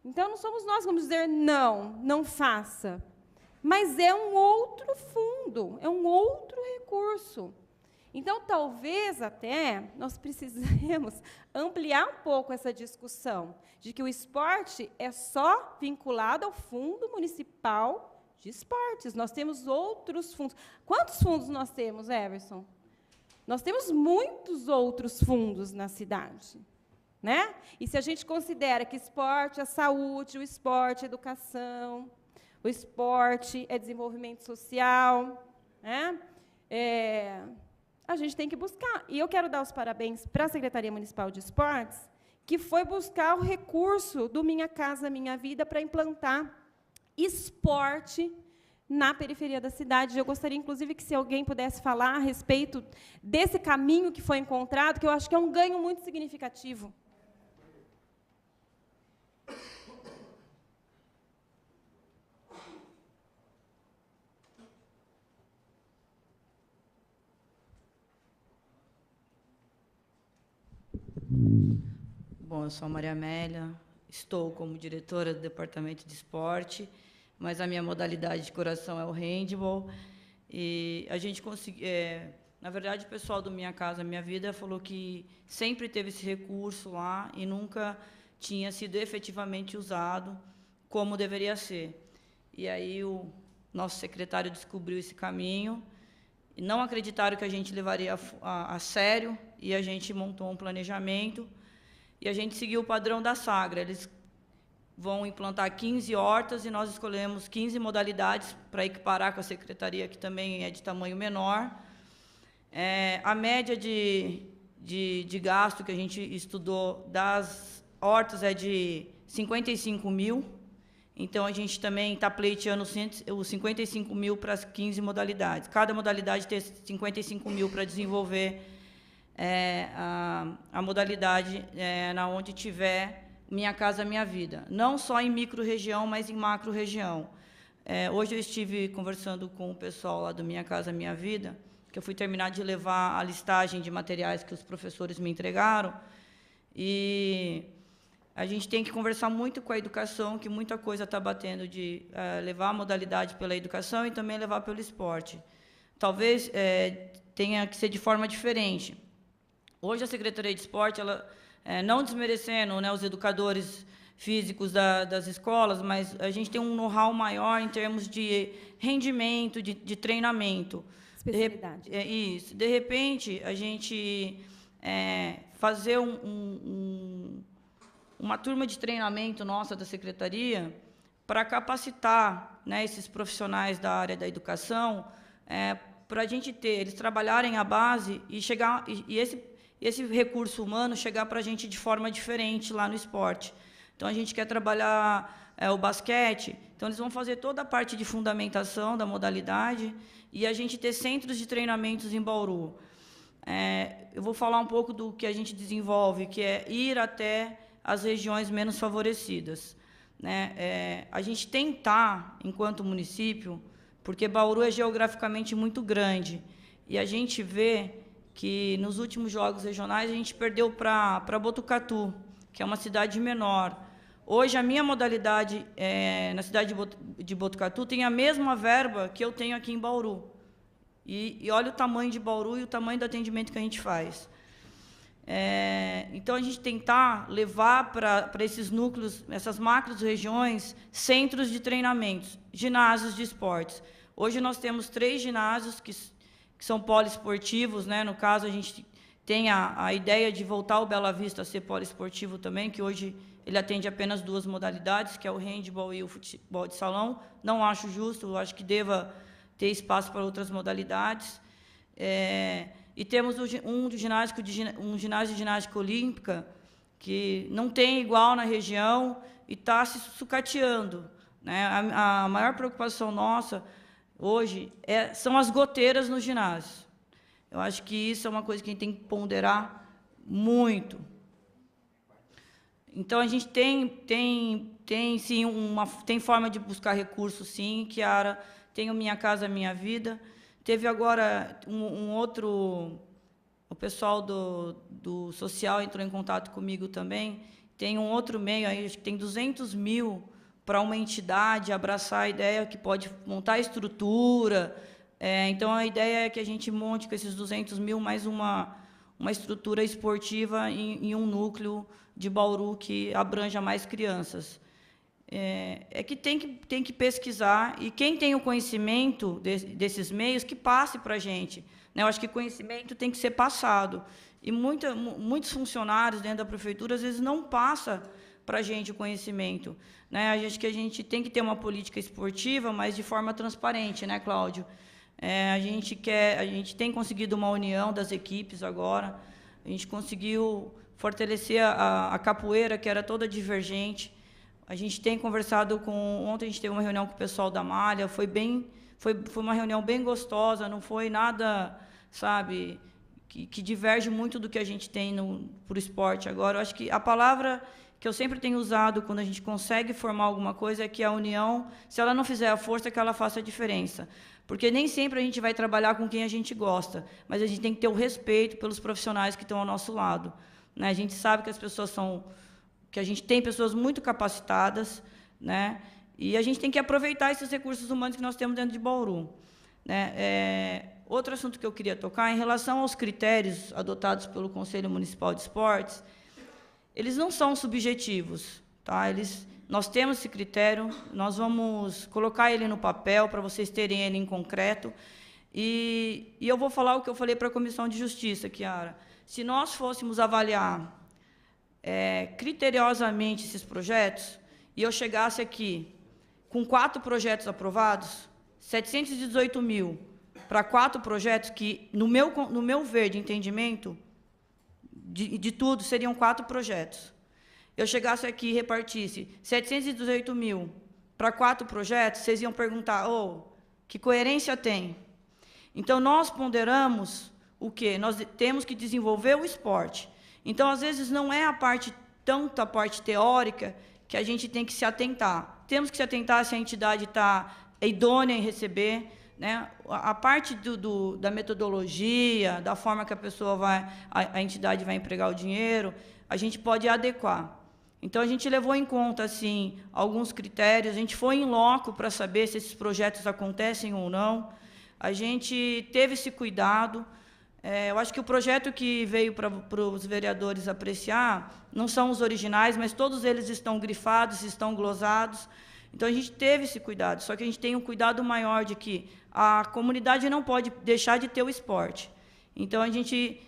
Então, não somos nós que vamos dizer não, não faça. Mas é um outro fundo, é um outro recurso. Então, talvez até nós precisemos ampliar um pouco essa discussão de que o esporte é só vinculado ao Fundo Municipal de Esportes. Nós temos outros fundos. Quantos fundos nós temos, Everson? Nós temos muitos outros fundos na cidade. Né? E se a gente considera que esporte é saúde, o esporte é educação, o esporte é desenvolvimento social, né? A gente tem que buscar. E eu quero dar os parabéns para a Secretaria Municipal de Esportes, que foi buscar o recurso do Minha Casa Minha Vida para implantar esporte na periferia da cidade. Eu gostaria, inclusive, que se alguém pudesse falar a respeito desse caminho que foi encontrado, que eu acho que é um ganho muito significativo. Bom, eu sou a Maria Amélia, estou como diretora do Departamento de Esporte, mas a minha modalidade de coração é o handball. E a gente conseguiu... na verdade, o pessoal do Minha Casa Minha Vida falou que sempre teve esse recurso lá e nunca tinha sido efetivamente usado como deveria ser. E aí o nosso secretário descobriu esse caminho, e não acreditaram que a gente levaria a sério, e a gente montou um planejamento, e a gente seguiu o padrão da Sagra. Eles vão implantar 15 hortas, e nós escolhemos 15 modalidades para equiparar com a secretaria, que também é de tamanho menor. A média de gasto que a gente estudou das hortas é de 55 mil, então a gente também está pleiteando os 55 mil para as 15 modalidades. Cada modalidade tem 55 mil para desenvolver a modalidade na onde tiver Minha Casa Minha Vida. Não só em micro-região, mas em macro-região. Hoje eu estive conversando com o pessoal lá do Minha Casa Minha Vida, que eu fui terminar de levar a listagem de materiais que os professores me entregaram, e a gente tem que conversar muito com a educação, que muita coisa está batendo de levar a modalidade pela educação e também levar pelo esporte. Talvez tenha que ser de forma diferente. Hoje, a Secretaria de Esporte, ela, não desmerecendo, né, os educadores físicos das escolas, mas a gente tem um know-how maior em termos de rendimento, de treinamento. Especialidade. Isso. De repente, a gente fazer uma turma de treinamento nossa da Secretaria para capacitar, né, esses profissionais da área da educação, para a gente ter, eles trabalharem a base e chegar, e esse recurso humano chegar para a gente de forma diferente lá no esporte. Então, a gente quer trabalhar o basquete, então eles vão fazer toda a parte de fundamentação da modalidade e a gente ter centros de treinamentos em Bauru. Eu vou falar um pouco do que a gente desenvolve, que é ir até as regiões menos favorecidas. Né? A gente tentar, enquanto município, porque Bauru é geograficamente muito grande, e a gente vê que, nos últimos jogos regionais, a gente perdeu para Botucatu, que é uma cidade menor. Hoje, a minha modalidade na cidade de Botucatu tem a mesma verba que eu tenho aqui em Bauru. E olha o tamanho de Bauru e o tamanho do atendimento que a gente faz. Então, a gente tentar levar para esses núcleos, essas macro-regiões, centros de treinamentos, ginásios de esportes. Hoje, nós temos 3 ginásios que são poliesportivos, né? No caso, a gente tem a ideia de voltar o Bela Vista a ser poliesportivo também, que hoje ele atende apenas 2 modalidades, que é o handball e o futebol de salão. Não acho justo, eu acho que deva ter espaço para outras modalidades. E temos um ginásio de ginástica olímpica, que não tem igual na região e está se sucateando. Né? A maior preocupação nossa hoje são as goteiras nos ginásios. Eu acho que isso é uma coisa que a gente tem que ponderar muito. Então, a gente sim, tem forma de buscar recursos, sim, Kiara. Tem o Minha Casa Minha Vida. Teve agora o pessoal do social entrou em contato comigo também. Tem um outro meio aí, acho que tem 200 mil para uma entidade abraçar a ideia que pode montar a estrutura. Então, a ideia é que a gente monte com esses 200 mil mais uma estrutura esportiva em um núcleo de Bauru que abranja mais crianças. Que tem que pesquisar, e quem tem o conhecimento desses meios, que passe para a gente. Eu acho que conhecimento tem que ser passado. E muitos funcionários dentro da prefeitura, às vezes, não passam para a gente o conhecimento. Acho que a gente tem que ter uma política esportiva, mas de forma transparente, né, Cláudio? A gente tem conseguido uma união das equipes agora, a gente conseguiu fortalecer a capoeira, que era toda divergente. A gente tem conversado ontem a gente teve uma reunião com o pessoal da Malha, foi uma reunião bem gostosa, não foi nada, sabe, que diverge muito do que a gente tem para o esporte agora. Eu acho que a palavra que eu sempre tenho usado quando a gente consegue formar alguma coisa é que a união, se ela não fizer a força, que ela faça a diferença. Porque nem sempre a gente vai trabalhar com quem a gente gosta, mas a gente tem que ter o respeito pelos profissionais que estão ao nosso lado. A gente sabe que que a gente tem pessoas muito capacitadas, e a gente tem que aproveitar esses recursos humanos que nós temos dentro de Bauru. Outro assunto que eu queria tocar, em relação aos critérios adotados pelo Conselho Municipal de Esportes, eles não são subjetivos, tá? Nós temos esse critério, nós vamos colocar ele no papel para vocês terem ele em concreto, e eu vou falar o que eu falei para a Comissão de Justiça, Kiara. Se nós fôssemos avaliar criteriosamente esses projetos, e eu chegasse aqui com 4 projetos aprovados, 718 mil para 4 projetos, que, no meu ver de entendimento, de tudo, seriam 4 projetos. Eu chegasse aqui e repartisse 718 mil para 4 projetos, vocês iam perguntar, que coerência tem? Então, nós ponderamos o quê? Nós temos que desenvolver o esporte. Então, às vezes, não é a parte teórica que a gente tem que se atentar. Temos que se atentar se a entidade está idônea em receber, a parte da metodologia, da forma que a entidade vai empregar o dinheiro, a gente pode adequar. Então, a gente levou em conta, assim, alguns critérios, a gente foi em loco para saber se esses projetos acontecem ou não, a gente teve esse cuidado. Eu acho que o projeto que veio para os vereadores apreciar não são os originais, mas todos eles estão grifados, estão glosados. Então, a gente teve esse cuidado, só que a gente tem um cuidado maior de que a comunidade não pode deixar de ter o esporte. Então, a gente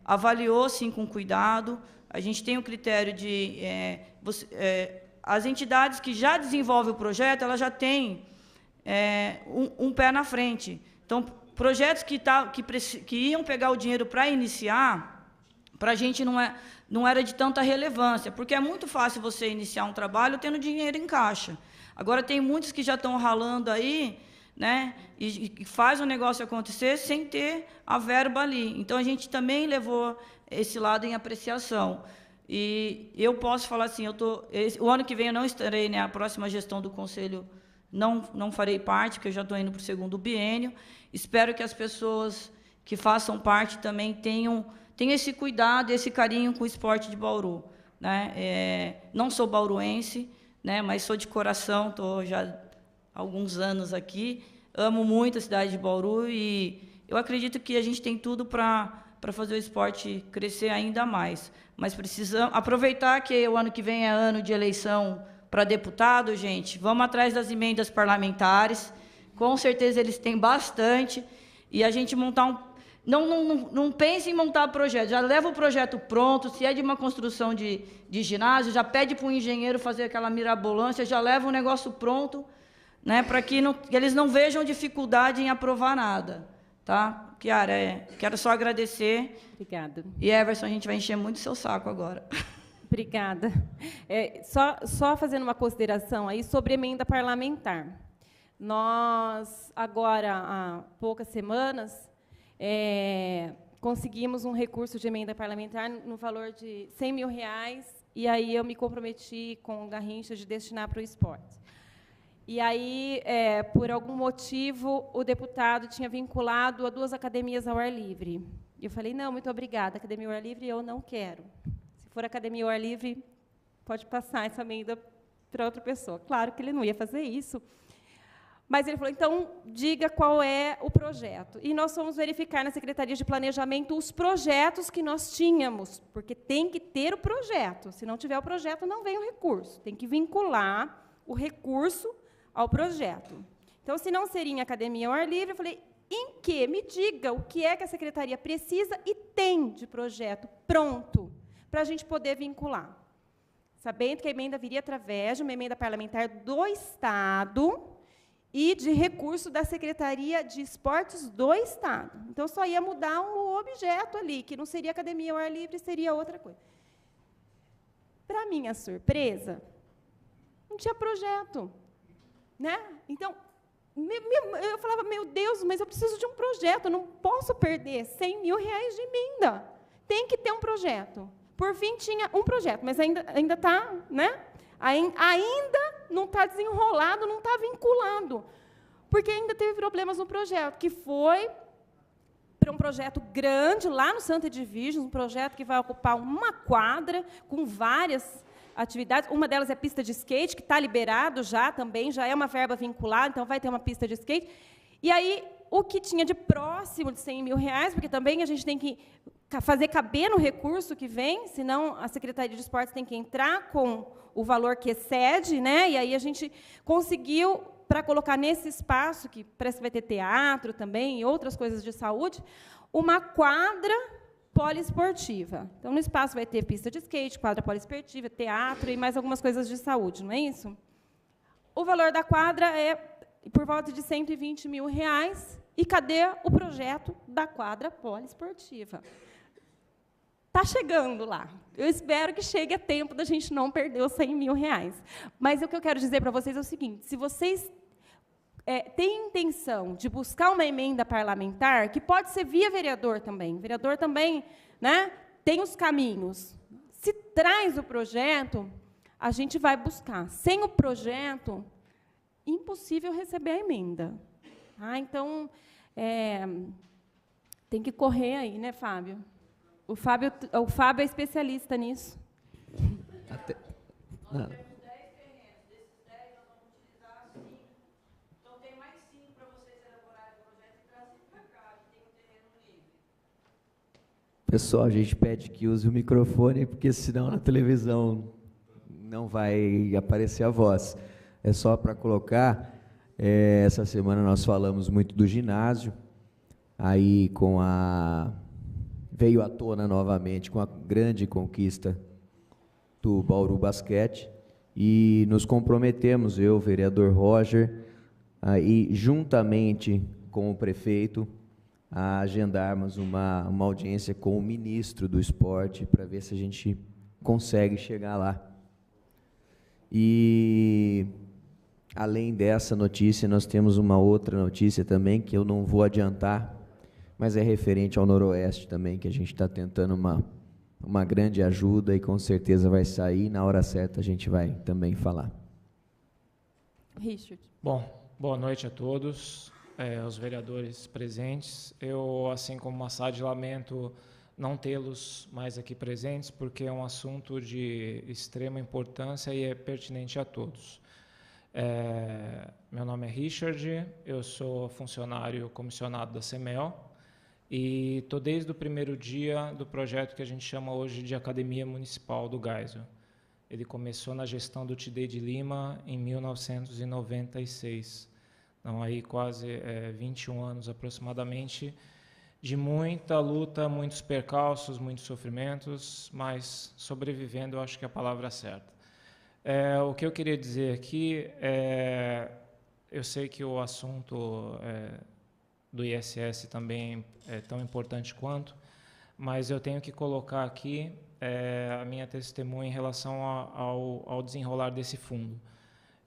avaliou, sim, com cuidado. A gente tem o critério de... as entidades que já desenvolvem o projeto, elas já têm um pé na frente. Então, projetos que iam pegar o dinheiro para iniciar, para a gente não era de tanta relevância, porque é muito fácil você iniciar um trabalho tendo dinheiro em caixa. Agora, tem muitos que já estão ralando aí, e faz o negócio acontecer sem ter a verba ali. Então, a gente também levou esse lado em apreciação. E eu posso falar assim, o ano que vem eu não estarei, a próxima gestão do Conselho não farei parte, porque eu já estou indo para o 2º biênio. Espero que as pessoas que façam parte também tenham esse cuidado, esse carinho com o esporte de Bauru. Não sou bauruense, mas sou de coração, estou já há alguns anos aqui, amo muito a cidade de Bauru e eu acredito que a gente tem tudo para fazer o esporte crescer ainda mais. Mas precisamos aproveitar que o ano que vem é ano de eleição para deputado, gente. Vamos atrás das emendas parlamentares. Com certeza eles têm bastante. E a gente montar Não pense em montar projeto. Já leva o projeto pronto. Se é de uma construção de ginásio, já pede para o engenheiro fazer aquela mirabolância, já leva o negócio pronto, para que eles não vejam dificuldade em aprovar nada. Tá? Kiara, quero só agradecer. Obrigada. E, Everson, a gente vai encher muito o seu saco agora. Obrigada. Só fazendo uma consideração aí sobre emenda parlamentar. Nós, agora, há poucas semanas, conseguimos um recurso de emenda parlamentar no valor de R$100 mil, e aí eu me comprometi com o Garrincha de destinar para o esporte. E aí, por algum motivo, o deputado tinha vinculado a 2 academias ao ar livre. E eu falei, não, muito obrigada, academia ao ar livre eu não quero. Se for academia ao ar livre, pode passar essa emenda para outra pessoa. Claro que ele não ia fazer isso. Mas ele falou, então, diga qual é o projeto. E nós fomos verificar na Secretaria de Planejamento os projetos que nós tínhamos, porque tem que ter o projeto. Se não tiver o projeto, não vem o recurso. Tem que vincular o recurso ao projeto. Então, se não seria em academia ao ar livre, eu falei, em que? Me diga o que é que a Secretaria precisa e tem de projeto pronto para a gente poder vincular. Sabendo que a emenda viria através de uma emenda parlamentar do Estado e de recurso da Secretaria de Esportes do Estado. Então, só ia mudar um objeto ali, que não seria academia ao ar livre, seria outra coisa. Para minha surpresa, não tinha projeto. Né? Então, eu falava, meu Deus, mas eu preciso de um projeto, eu não posso perder R$100 mil de emenda. Tem que ter um projeto. Por fim, tinha um projeto, mas ainda está, né? Ainda não está desenrolado, não está vinculado, porque ainda teve problemas no projeto, que foi para um projeto grande, lá no Santa Edviges, um projeto que vai ocupar uma quadra, com várias atividades. Uma delas é pista de skate, que está liberado já também, já é uma verba vinculada, então vai ter uma pista de skate. E aí, o que tinha de próximo de R$100 mil, porque também a gente tem que fazer caber no recurso que vem, senão a Secretaria de Esportes tem que entrar com o valor que excede, né? E aí a gente conseguiu, para colocar nesse espaço, que parece que vai ter teatro também e outras coisas de saúde, uma quadra poliesportiva. Então, no espaço vai ter pista de skate, quadra poliesportiva, teatro e mais algumas coisas de saúde, não é isso? O valor da quadra é por volta de R$120 mil. E cadê o projeto da quadra poliesportiva? Está chegando lá. Eu espero que chegue a tempo da gente não perder os R$100 mil. Mas o que eu quero dizer para vocês é o seguinte, se vocês têm intenção de buscar uma emenda parlamentar, que pode ser via vereador também, né, tem os caminhos. Se traz o projeto, a gente vai buscar. Sem o projeto, impossível receber a emenda. Então, tem que correr aí, né, Fábio? O Fábio é especialista nisso. Nós temos 10 terrenos. Desses 10, nós vamos utilizar 5. Então, tem mais 5 para vocês elaborarem o projeto e trazerem para cá, que tem um terreno livre. Pessoal, a gente pede que use o microfone, porque senão na televisão não vai aparecer a voz. É só para colocar, essa semana nós falamos muito do ginásio, aí veio à tona novamente com a grande conquista do Bauru Basquete, e nos comprometemos, eu, vereador Roger, aí, juntamente com o prefeito, a agendarmos uma audiência com o ministro do esporte, para ver se a gente consegue chegar lá. E, além dessa notícia, nós temos uma outra notícia também, que eu não vou adiantar, mas é referente ao Noroeste também, que a gente está tentando uma grande ajuda e com certeza vai sair, na hora certa a gente vai também falar. Richard. Bom, boa noite a todos, aos vereadores presentes. Eu, assim como Massad, lamento não tê-los mais aqui presentes, porque é um assunto de extrema importância e é pertinente a todos. Meu nome é Richard, eu sou funcionário comissionado da CEMEL, e estou desde o primeiro dia do projeto que a gente chama hoje de Academia Municipal do Geisel. Ele começou na gestão do Tidei de Lima em 1996. Então, aí quase 21 anos aproximadamente, de muita luta, muitos percalços, muitos sofrimentos, mas sobrevivendo, eu acho que é a palavra certa. O que eu queria dizer aqui eu sei que o assunto do ISS também é tão importante quanto, mas eu tenho que colocar aqui a minha testemunha em relação ao desenrolar desse fundo.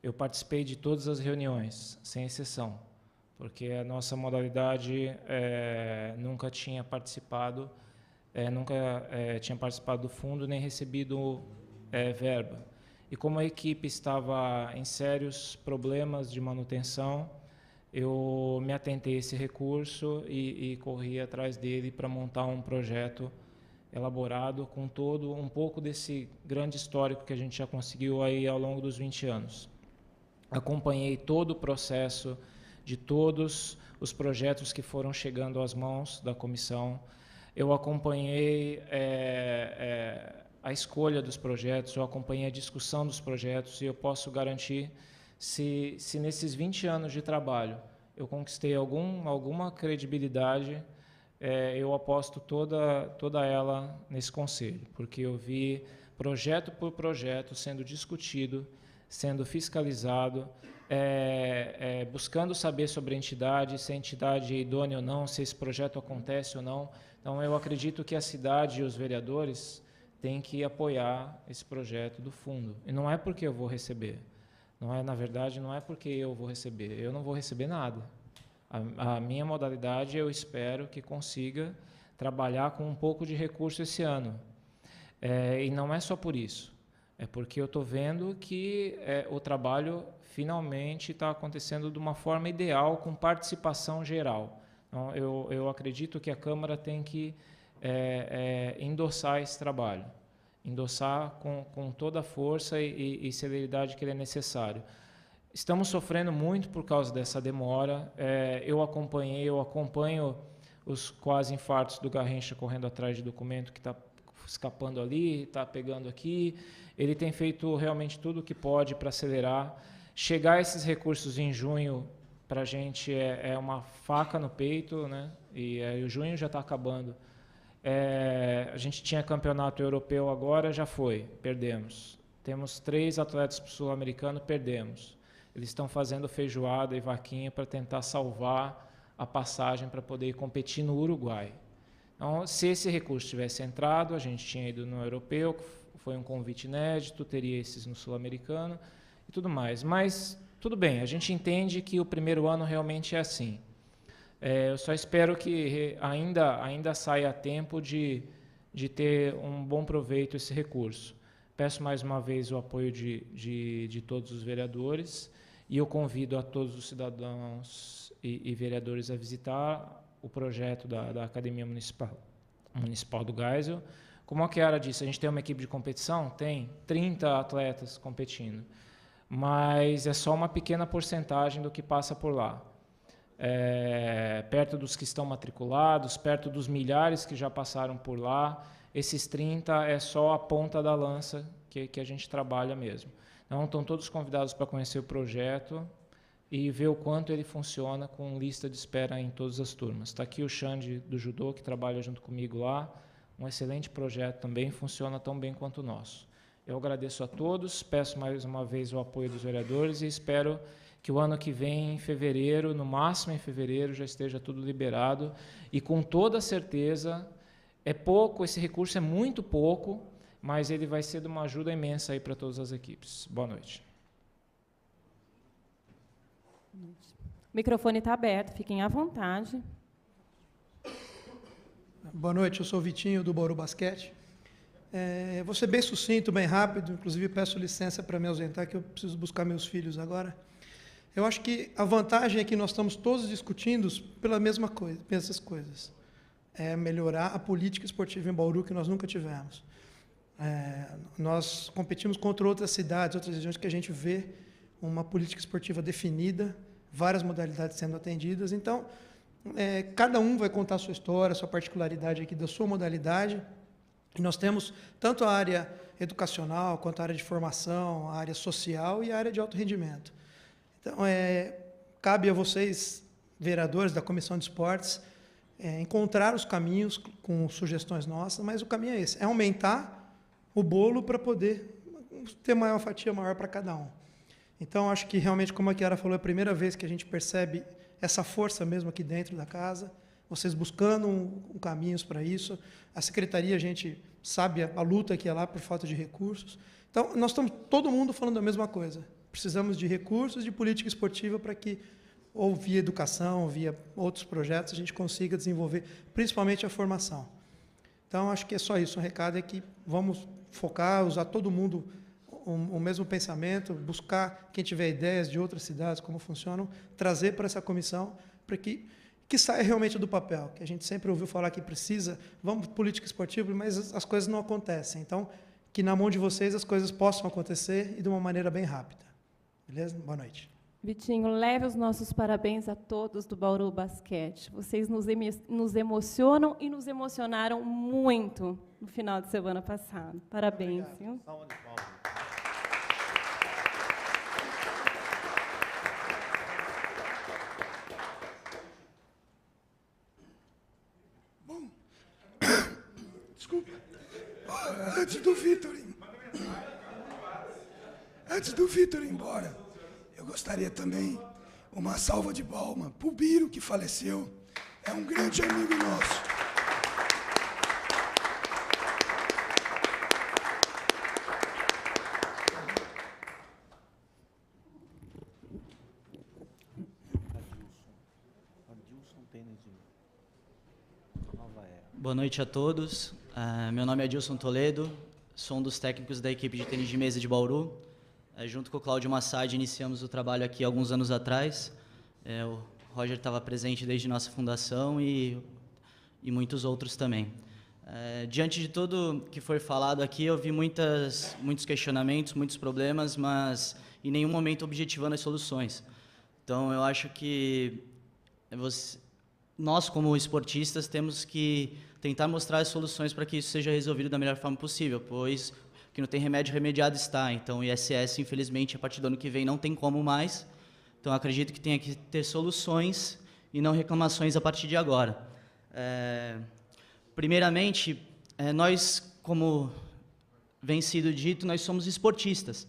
Eu participei de todas as reuniões, sem exceção, porque a nossa modalidade nunca tinha participado do fundo nem recebido verba. E como a equipe estava em sérios problemas de manutenção, eu me atentei a esse recurso e corri atrás dele para montar um projeto elaborado com todo um pouco desse grande histórico que a gente já conseguiu aí ao longo dos 20 anos. Acompanhei todo o processo de todos os projetos que foram chegando às mãos da comissão. Eu acompanhei a escolha dos projetos, eu acompanhei a discussão dos projetos, e eu posso garantir, se nesses 20 anos de trabalho eu conquistei alguma credibilidade, eu aposto toda ela nesse conselho, porque eu vi projeto por projeto sendo discutido, sendo fiscalizado, buscando saber sobre a entidade, se a entidade é idônea ou não, se esse projeto acontece ou não. Então, eu acredito que a cidade e os vereadores têm que apoiar esse projeto do fundo. E não é porque eu vou receber. Na verdade, não é porque eu vou receber. Eu não vou receber nada. A minha modalidade, eu espero que consiga trabalhar com um pouco de recurso esse ano. E não é só por isso. É porque eu estou vendo que o trabalho finalmente está acontecendo de uma forma ideal, com participação geral. Então, eu acredito que a Câmara tem que endossar esse trabalho, endossar com toda a força e celeridade que ele é necessário. Estamos sofrendo muito por causa dessa demora. Eu acompanho os quase infartos do Garrincha correndo atrás de documento que está escapando ali, está pegando aqui. Ele tem feito realmente tudo o que pode para acelerar. Chegar a esses recursos em junho, para a gente, é uma faca no peito, né? E o junho já está acabando. A gente tinha campeonato europeu agora, já foi, perdemos. Temos 3 atletas para o sul-americano, perdemos. Eles estão fazendo feijoada e vaquinha para tentar salvar a passagem para poder competir no Uruguai. Então, se esse recurso tivesse entrado, a gente tinha ido no europeu, foi um convite inédito, teria esses no sul-americano e tudo mais. Mas, tudo bem, a gente entende que o primeiro ano realmente é assim. Eu só espero que ainda saia a tempo de ter um bom proveito esse recurso. Peço mais uma vez o apoio de todos os vereadores e eu convido a todos os cidadãos e vereadores a visitar o projeto da Academia Municipal do Geisel. Como a Chiara disse, a gente tem uma equipe de competição? Tem 30 atletas competindo, mas é só uma pequena porcentagem do que passa por lá. Perto dos que estão matriculados, perto dos milhares que já passaram por lá, esses 30 é só a ponta da lança que a gente trabalha mesmo. Então, estão todos convidados para conhecer o projeto e ver o quanto ele funciona com lista de espera em todas as turmas. Está aqui o Xande do Judô, que trabalha junto comigo lá, um excelente projeto também, funciona tão bem quanto o nosso. Eu agradeço a todos, peço mais uma vez o apoio dos vereadores e espero que o ano que vem, em fevereiro, no máximo em fevereiro, já esteja tudo liberado e com toda certeza, é pouco, esse recurso é muito pouco, mas ele vai ser de uma ajuda imensa aí para todas as equipes. Boa noite. O microfone está aberto, fiquem à vontade. Boa noite, eu sou o Vitinho, do Bauru Basquete. Vou ser bem sucinto, bem rápido, inclusive peço licença para me ausentar, que eu preciso buscar meus filhos agora. Eu acho que a vantagem é que nós estamos todos discutindo pela mesma coisa, essas coisas. É melhorar a política esportiva em Bauru, que nós nunca tivemos. Nós competimos contra outras cidades, outras regiões, que a gente vê uma política esportiva definida, várias modalidades sendo atendidas. Então, cada um vai contar a sua história, a sua particularidade aqui da sua modalidade. E nós temos tanto a área educacional, quanto a área de formação, a área social e a área de alto rendimento. Então, cabe a vocês, vereadores da Comissão de Esportes, encontrar os caminhos com sugestões nossas, mas o caminho é esse, é aumentar o bolo para poder ter uma fatia maior para cada um. Então, acho que realmente, como a Chiara falou, é a primeira vez que a gente percebe essa força mesmo aqui dentro da casa, vocês buscando caminhos para isso. A secretaria, a gente sabe a luta que é lá por falta de recursos. Então, nós estamos todo mundo falando a mesma coisa. Precisamos de recursos, de política esportiva para que ou via educação, via outros projetos, a gente consiga desenvolver, principalmente a formação. Então, acho que é só isso. O recado é que vamos focar, usar todo mundo o mesmo pensamento, buscar quem tiver ideias de outras cidades, como funcionam, trazer para essa comissão, para que saia realmente do papel, que a gente sempre ouviu falar que precisa, vamos política esportiva, mas as coisas não acontecem. Então, que na mão de vocês as coisas possam acontecer e de uma maneira bem rápida. Beleza? Boa noite. Vitinho, leve os nossos parabéns a todos do Bauru Basquete. Vocês nos emocionam e nos emocionaram muito no final de semana passado. Parabéns. Viu? Bom, desculpa. Antes do Vitor ir embora, eu gostaria também uma salva de palmas para o Biro, que faleceu. É um grande amigo nosso. Boa noite a todos. Meu nome é Adilson Toledo, sou um dos técnicos da equipe de tênis de mesa de Bauru. Junto com o Cláudio Massad, iniciamos o trabalho aqui alguns anos atrás. O Roger estava presente desde nossa fundação e muitos outros também. Diante de tudo que foi falado aqui, eu vi muitos questionamentos, muitos problemas, mas em nenhum momento objetivando as soluções. Então, eu acho que nós, como esportistas, temos que tentar mostrar as soluções para que isso seja resolvido da melhor forma possível, pois que não tem remédio, remediado está. Então, o ISS, infelizmente, a partir do ano que vem não tem como mais. Então, acredito que tenha que ter soluções e não reclamações a partir de agora. Primeiramente, nós, como vem sido dito, nós somos esportistas.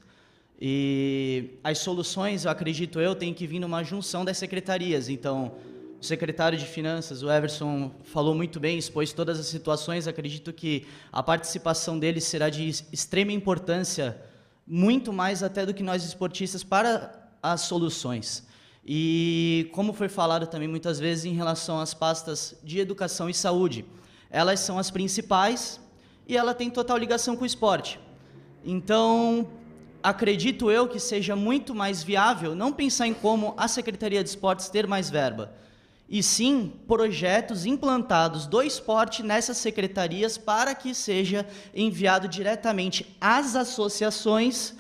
E as soluções, acredito eu, têm que vir numa junção das secretarias. Então, o secretário de Finanças, o Everson, falou muito bem, expôs todas as situações. Acredito que a participação dele será de extrema importância, muito mais até do que nós esportistas, para as soluções. E, como foi falado também muitas vezes em relação às pastas de educação e saúde, elas são as principais e ela tem total ligação com o esporte. Então, acredito eu que seja muito mais viável não pensar em como a Secretaria de Esportes ter mais verba, e sim projetos implantados do esporte nessas secretarias para que seja enviado diretamente às associações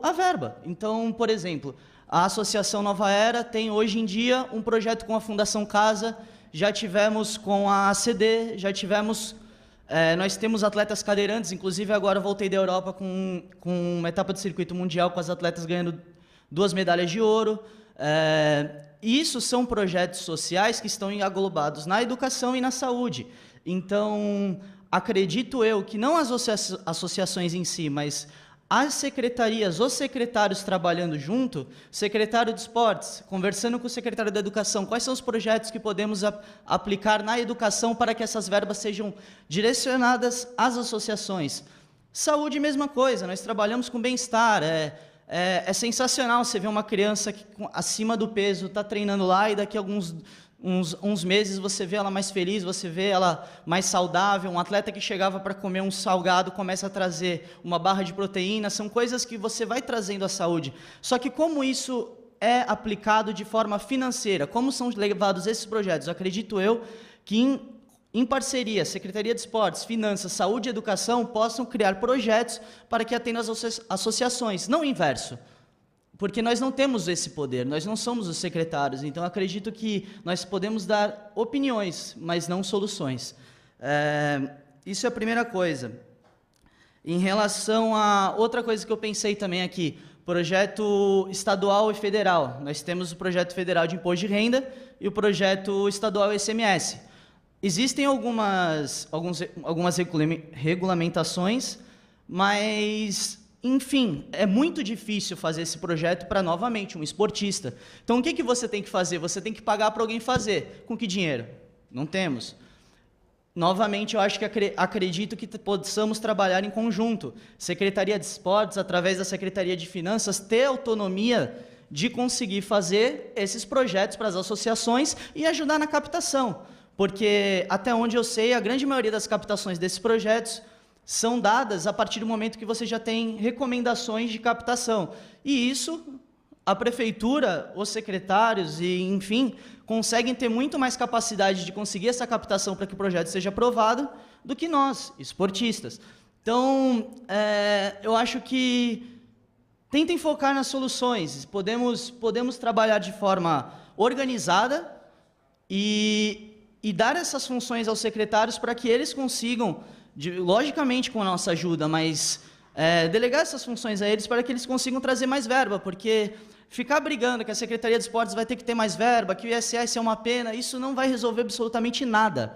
a verba. Então, por exemplo, a Associação Nova Era tem hoje em dia um projeto com a Fundação Casa, já tivemos com a ACD, já tivemos... nós temos atletas cadeirantes, inclusive agora voltei da Europa com uma etapa de circuito mundial com as atletas ganhando 2 medalhas de ouro. Isso são projetos sociais que estão englobados na educação e na saúde. Então, acredito eu que não as associações em si, mas as secretarias, os secretários trabalhando junto, secretário de esportes, conversando com o secretário da educação, quais são os projetos que podemos aplicar na educação para que essas verbas sejam direcionadas às associações. Saúde, mesma coisa, nós trabalhamos com bem-estar, é sensacional você ver uma criança que, acima do peso, está treinando lá e daqui a uns meses você vê ela mais feliz, você vê ela mais saudável. Um atleta que chegava para comer um salgado começa a trazer uma barra de proteína. São coisas que você vai trazendo à saúde. Só que como isso é aplicado de forma financeira, como são levados esses projetos? Acredito eu que em parceria, Secretaria de Esportes, Finanças, Saúde e Educação possam criar projetos para que atendam as associações, não o inverso, porque nós não temos esse poder, nós não somos os secretários, então acredito que nós podemos dar opiniões, mas não soluções. Isso é a primeira coisa. Em relação a outra coisa que eu pensei também aqui, projeto estadual e federal. Nós temos o projeto federal de imposto de renda e o projeto estadual ICMS. Existem algumas regulamentações, mas, enfim, é muito difícil fazer esse projeto para, novamente, um esportista. Então, o que você tem que fazer? Você tem que pagar para alguém fazer. Com que dinheiro? Não temos. Novamente, eu acho que acredito que possamos trabalhar em conjunto. Secretaria de Esportes, através da Secretaria de Finanças, ter autonomia de conseguir fazer esses projetos para as associações e ajudar na captação. Porque, até onde eu sei, a grande maioria das captações desses projetos são dadas a partir do momento que você já tem recomendações de captação. E isso, a prefeitura, os secretários e, enfim, conseguem ter muito mais capacidade de conseguir essa captação para que o projeto seja aprovado do que nós, esportistas. Então, eu acho que tentem focar nas soluções. Podemos trabalhar de forma organizada e dar essas funções aos secretários para que eles consigam, logicamente com a nossa ajuda, mas delegar essas funções a eles para que eles consigam trazer mais verba, porque ficar brigando que a Secretaria de Esportes vai ter que ter mais verba, que o ISS é uma pena, isso não vai resolver absolutamente nada.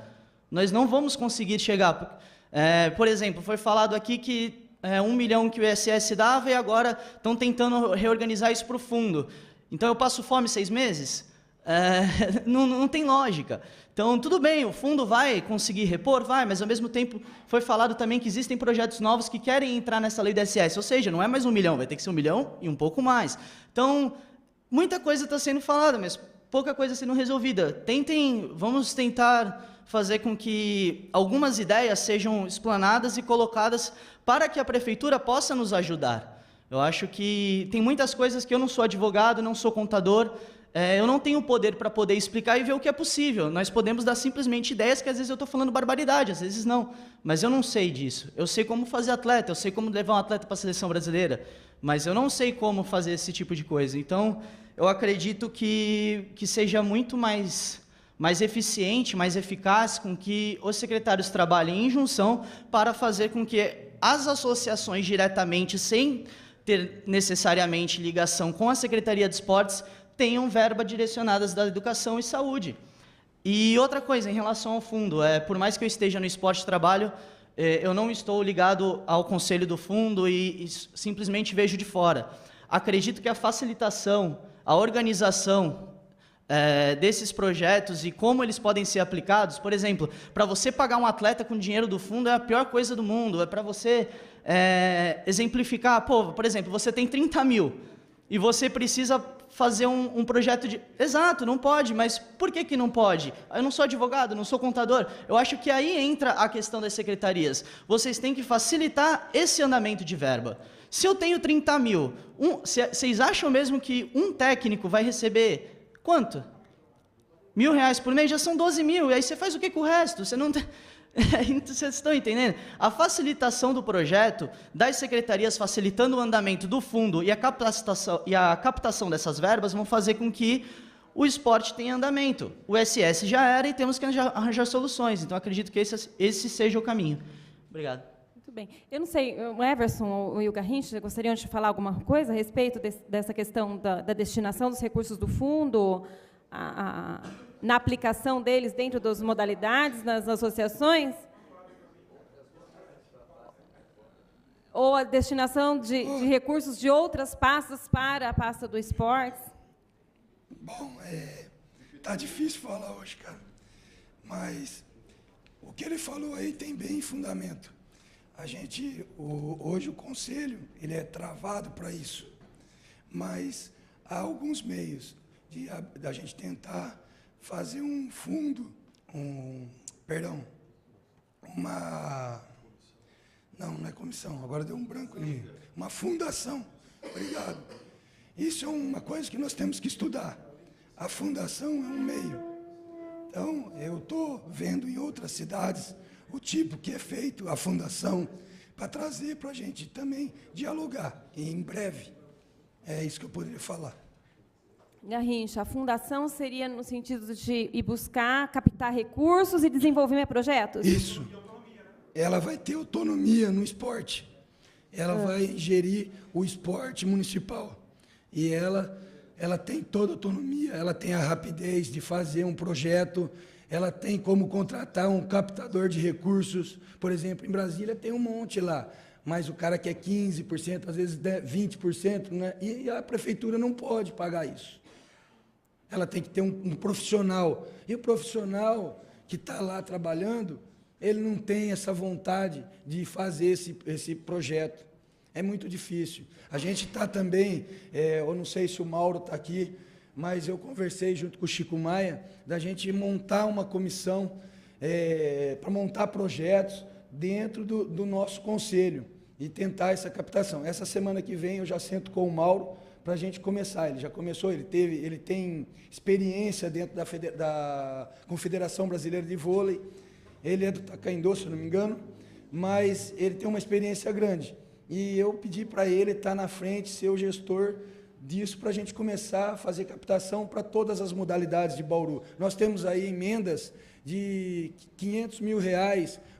Nós não vamos conseguir chegar. Por exemplo, foi falado aqui que 1 milhão que o ISS dava e agora estão tentando reorganizar isso para o fundo. Então eu passo fome 6 meses? Não tem lógica. Então, tudo bem, o fundo vai conseguir repor? Vai, mas ao mesmo tempo foi falado também que existem projetos novos que querem entrar nessa lei do ISS, ou seja, não é mais 1 milhão, vai ter que ser 1 milhão e um pouco mais. Então, muita coisa está sendo falada, mas pouca coisa sendo resolvida. Vamos tentar fazer com que algumas ideias sejam explanadas e colocadas para que a prefeitura possa nos ajudar. Eu acho que tem muitas coisas que eu não sou advogado, não sou contador, eu não tenho poder para poder explicar e ver o que é possível. Nós podemos dar simplesmente ideias que às vezes eu estou falando barbaridade, às vezes não. Mas eu não sei disso. Eu sei como fazer atleta, eu sei como levar um atleta para a seleção brasileira, mas eu não sei como fazer esse tipo de coisa. Então, eu acredito que seja muito mais eficiente, mais eficaz, com que os secretários trabalhem em junção para fazer com que as associações diretamente, sem ter necessariamente ligação com a Secretaria de Esportes, tenham verba direcionadas da educação e saúde. E outra coisa, em relação ao fundo, por mais que eu esteja no esporte de trabalho, eu não estou ligado ao conselho do fundo e simplesmente vejo de fora. Acredito que a facilitação, a organização desses projetos e como eles podem ser aplicados, por exemplo, para você pagar um atleta com dinheiro do fundo é a pior coisa do mundo, é para você exemplificar, por exemplo, você tem 30 mil e você precisa fazer um projeto de... Exato, não pode, mas por que não pode? Eu não sou advogado, não sou contador. Eu acho que aí entra a questão das secretarias. Vocês têm que facilitar esse andamento de verba. Se eu tenho 30 mil, vocês acham mesmo que um técnico vai receber quanto? R$1.000 por mês? Já são 12 mil. E aí você faz o que com o resto? Você não tem... Vocês estão entendendo? A facilitação do projeto, das secretarias facilitando o andamento do fundo e a captação dessas verbas vão fazer com que o esporte tenha andamento. O SS já era e temos que arranjar soluções. Então, acredito que esse seja o caminho. Obrigado. Muito bem. Eu não sei, o Everson ou o Garrincha gostariam de falar alguma coisa a respeito dessa questão da destinação dos recursos do fundo, na aplicação deles dentro das modalidades, nas associações? Ou a destinação de recursos de outras pastas para a pasta do esportes? Bom, tá difícil falar hoje, cara. Mas o que ele falou aí tem bem fundamento. Hoje o conselho, ele é travado para isso. Mas há alguns meios da gente tentar fazer um fundo, não é comissão, agora deu um branco ali, uma fundação, obrigado. Isso é uma coisa que nós temos que estudar. A fundação é um meio. Então, eu estou vendo em outras cidades o tipo que é feito a fundação para trazer para a gente também dialogar, e em breve. É isso que eu poderia falar. Garrincha, a fundação seria no sentido de ir buscar, captar recursos e desenvolver projetos? Isso. Ela vai ter autonomia no esporte. Ela vai gerir o esporte municipal. E ela tem toda a autonomia, ela tem a rapidez de fazer um projeto, ela tem como contratar um captador de recursos. Por exemplo, em Brasília tem um monte lá, mas o cara quer 15%, às vezes 20%, né? E a prefeitura não pode pagar isso. Ela tem que ter um profissional. E o profissional que está lá trabalhando, ele não tem essa vontade de fazer esse projeto. é muito difícil. A gente está também, eu não sei se o Mauro está aqui, mas eu conversei junto com o Chico Maia, da gente montar uma comissão para montar projetos dentro do nosso conselho e tentar essa captação. Essa semana que vem eu já sento com o Mauro para a gente começar. Ele já começou, ele tem experiência dentro da Confederação Brasileira de Vôlei, ele é do Taekwondo, se eu não me engano, mas ele tem uma experiência grande. E eu pedi para ele estar na frente, ser o gestor disso, para a gente começar a fazer captação para todas as modalidades de Bauru. Nós temos aí emendas de R$500 mil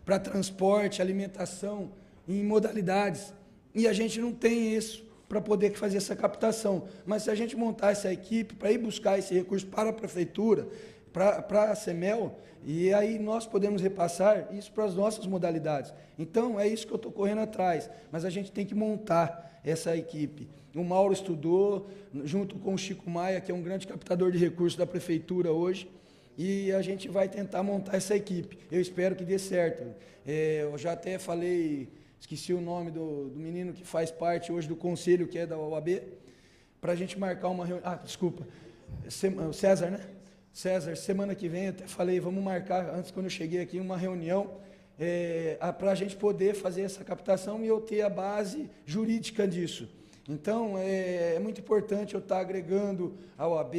para transporte, alimentação, em modalidades. E a gente não tem isso para poder fazer essa captação. Mas se a gente montar essa equipe para ir buscar esse recurso para a prefeitura, para a CEMEL, e aí nós podemos repassar isso para as nossas modalidades. Então, é isso que eu estou correndo atrás, mas a gente tem que montar essa equipe. O Mauro estudou, junto com o Chico Maia, que é um grande captador de recursos da prefeitura hoje, e a gente vai tentar montar essa equipe. Eu espero que dê certo. Eu já até falei, esqueci o nome do menino que faz parte hoje do conselho, que é da OAB, para a gente marcar uma reunião. Ah, desculpa, o César, né? César, semana que vem, eu até falei, vamos marcar, antes quando eu cheguei aqui, uma reunião para a gente poder fazer essa captação e eu ter a base jurídica disso. Então, é muito importante eu estar agregando a OAB,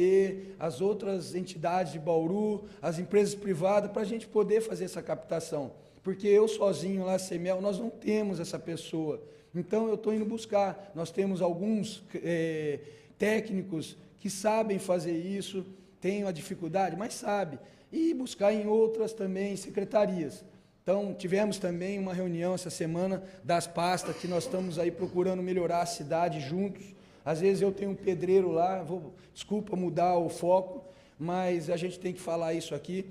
as outras entidades de Bauru, as empresas privadas, para a gente poder fazer essa captação. Porque eu sozinho lá, CEMEL, nós não temos essa pessoa. Então, eu estou indo buscar. Nós temos alguns técnicos que sabem fazer isso, têm a dificuldade, mas sabe. E buscar em outras também secretarias. Então, tivemos também uma reunião essa semana das pastas, que nós estamos aí procurando melhorar a cidade juntos. Às vezes eu tenho um pedreiro lá, desculpa mudar o foco, mas a gente tem que falar isso aqui.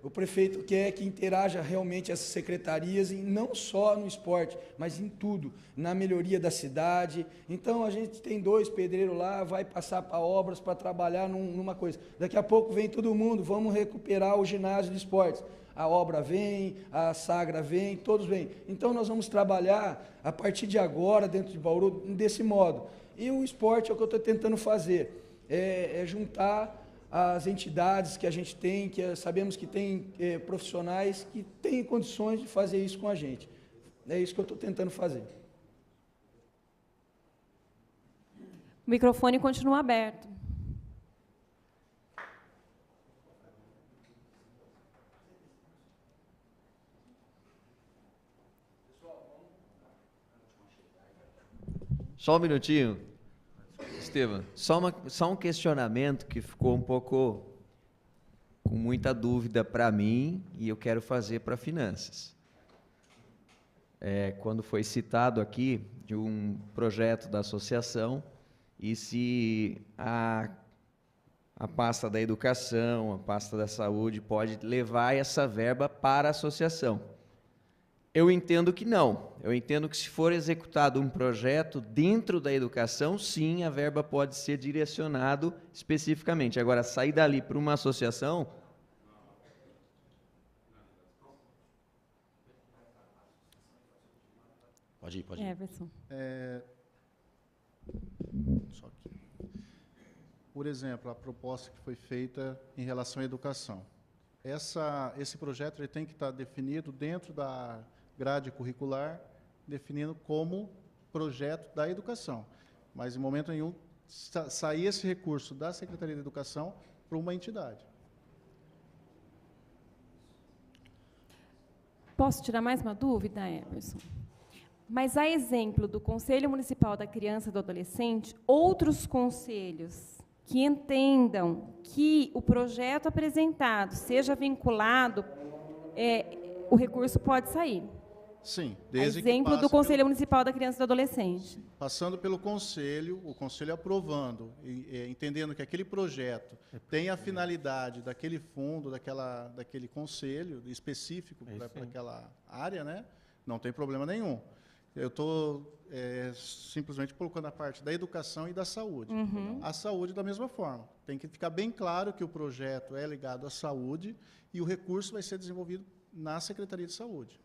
O prefeito quer que interaja realmente essas secretarias, e não só no esporte, mas em tudo, na melhoria da cidade. Então, a gente tem 2 pedreiros lá, vai passar para obras, para trabalhar numa coisa. Daqui a pouco vem todo mundo, vamos recuperar o ginásio de esportes. A obra vem, a Sagra vem, todos vêm. Então, nós vamos trabalhar, a partir de agora, dentro de Bauru, desse modo. E o esporte é o que eu estou tentando fazer, juntar as entidades que a gente tem, que sabemos que tem profissionais que têm condições de fazer isso com a gente. É isso que eu estou tentando fazer. O microfone continua aberto. Só um minutinho. Estevam, só um questionamento que ficou um pouco com muita dúvida para mim e eu quero fazer para finanças. Quando foi citado aqui de um projeto da associação e se a pasta da educação, a pasta da saúde pode levar essa verba para a associação. Eu entendo que não. Eu entendo que se for executado um projeto dentro da educação, sim, a verba pode ser direcionado especificamente. Agora, sair dali para uma associação... Pode ir. Everson. Só aqui. Por exemplo, a proposta que foi feita em relação à educação. Esse projeto ele tem que estar definido dentro da grade curricular, definindo como projeto da educação. Mas, em momento nenhum, sair esse recurso da Secretaria de Educação para uma entidade. Posso tirar mais uma dúvida, Everson? Mas, a exemplo do Conselho Municipal da Criança e do Adolescente, outros conselhos que entendam que o projeto apresentado seja vinculado, o recurso pode sair. Sim, desde exemplo do Conselho Municipal da Criança e do Adolescente. Passando pelo Conselho, o Conselho aprovando, entendendo que aquele projeto tem a finalidade daquele fundo, daquele Conselho específico para aquela área, né? Não tem problema nenhum. Eu estou simplesmente colocando a parte da educação e da saúde. Uhum. A saúde, da mesma forma. Tem que ficar bem claro que o projeto é ligado à saúde e o recurso vai ser desenvolvido na Secretaria de Saúde.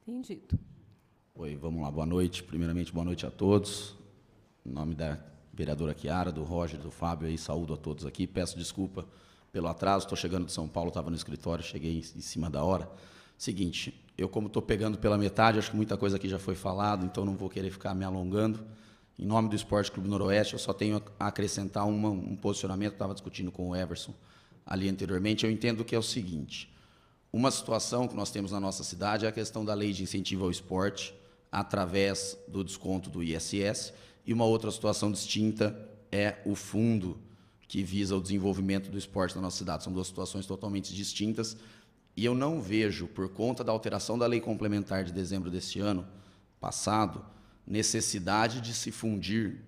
Entendido. Oi, vamos lá, boa noite. Primeiramente, boa noite a todos. Em nome da vereadora Chiara, do Roger, do Fábio, aí, saúdo a todos aqui. Peço desculpa pelo atraso, estou chegando de São Paulo, estava no escritório, cheguei em cima da hora. Seguinte, eu como estou pegando pela metade, acho que muita coisa aqui já foi falada, então não vou querer ficar me alongando. Em nome do Esporte Clube Noroeste, eu só tenho a acrescentar um posicionamento, estava discutindo com o Everson ali anteriormente. Eu entendo que é o seguinte, uma situação que nós temos na nossa cidade é a questão da lei de incentivo ao esporte, através do desconto do ISS, e uma outra situação distinta é o fundo que visa o desenvolvimento do esporte na nossa cidade. São duas situações totalmente distintas, e eu não vejo, por conta da alteração da lei complementar de dezembro deste ano passado, necessidade de se fundir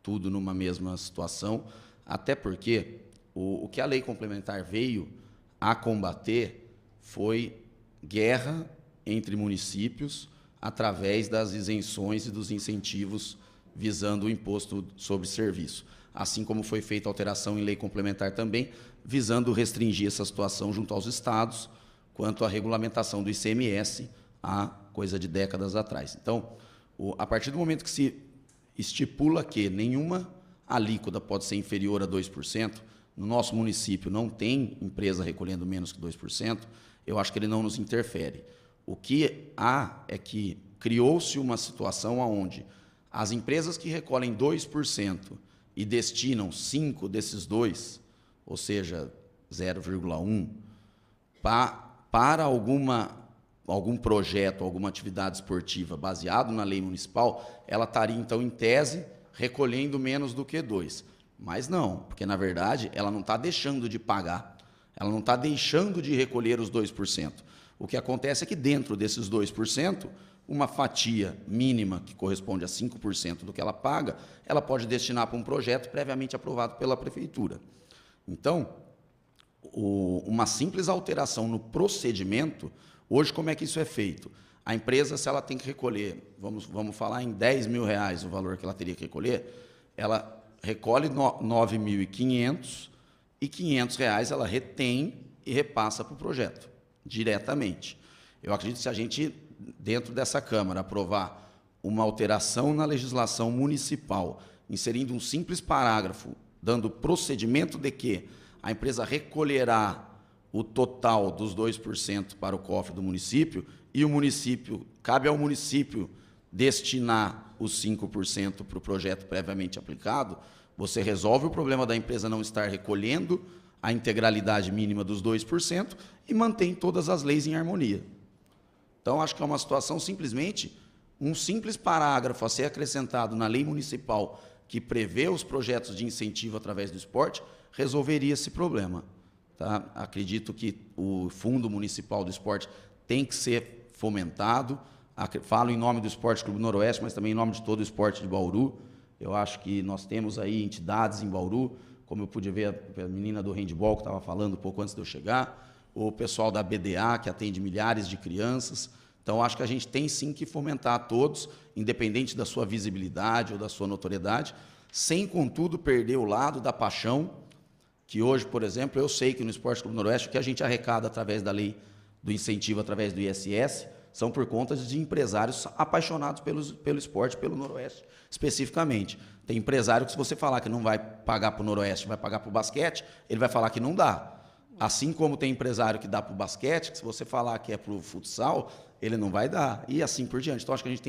tudo numa mesma situação, até porque o que a lei complementar veio a combater foi guerra entre municípios através das isenções e dos incentivos visando o imposto sobre serviço, assim como foi feita a alteração em lei complementar também, visando restringir essa situação junto aos estados, quanto à regulamentação do ICMS há coisa de décadas atrás. Então, a partir do momento que se estipula que nenhuma alíquota pode ser inferior a 2%, no nosso município não tem empresa recolhendo menos que 2%, eu acho que ele não nos interfere. O que há é que criou-se uma situação onde as empresas que recolhem 2% e destinam 5 desses 2, ou seja, 0,1, para algum projeto, alguma atividade esportiva baseado na lei municipal, ela estaria, então, em tese, recolhendo menos do que 2. Mas não, porque, na verdade, ela não está deixando de pagar, ela não está deixando de recolher os 2%. O que acontece é que, dentro desses 2%, uma fatia mínima, que corresponde a 5% do que ela paga, ela pode destinar para um projeto previamente aprovado pela Prefeitura. Então, uma simples alteração no procedimento, hoje como é que isso é feito? A empresa, se ela tem que recolher, vamos falar em R$10 mil o valor que ela teria que recolher, ela recolhe 9.500 e R$500 ela retém e repassa para o projeto, diretamente. Eu acredito que se a gente, dentro dessa Câmara, aprovar uma alteração na legislação municipal, inserindo um simples parágrafo, dando procedimento de que a empresa recolherá o total dos 2% para o cofre do município e o município, cabe ao município destinar os 5% para o projeto previamente aplicado, você resolve o problema da empresa não estar recolhendo a integralidade mínima dos 2% e mantém todas as leis em harmonia. Então, acho que é uma situação simplesmente, um simples parágrafo a ser acrescentado na lei municipal que prevê os projetos de incentivo através do esporte, resolveria esse problema. Tá? Acredito que o Fundo Municipal do Esporte tem que ser fomentado. Falo em nome do Esporte Clube Noroeste, mas também em nome de todo o esporte de Bauru. Eu acho que nós temos aí entidades em Bauru, como eu pude ver a menina do handball que estava falando um pouco antes de eu chegar, o pessoal da BDA, que atende milhares de crianças. Então, acho que a gente tem sim que fomentar todos, independente da sua visibilidade ou da sua notoriedade, sem, contudo, perder o lado da paixão, que hoje, por exemplo, eu sei que no Esporte Clube Noroeste, o que a gente arrecada através da lei do incentivo, através do ISS, são por conta de empresários apaixonados pelo esporte, pelo Noroeste, especificamente. Tem empresário que, se você falar que não vai pagar para o Noroeste, vai pagar para o basquete, ele vai falar que não dá. Assim como tem empresário que dá para o basquete, que se você falar que é para o futsal, ele não vai dar, e assim por diante. Então, acho que a gente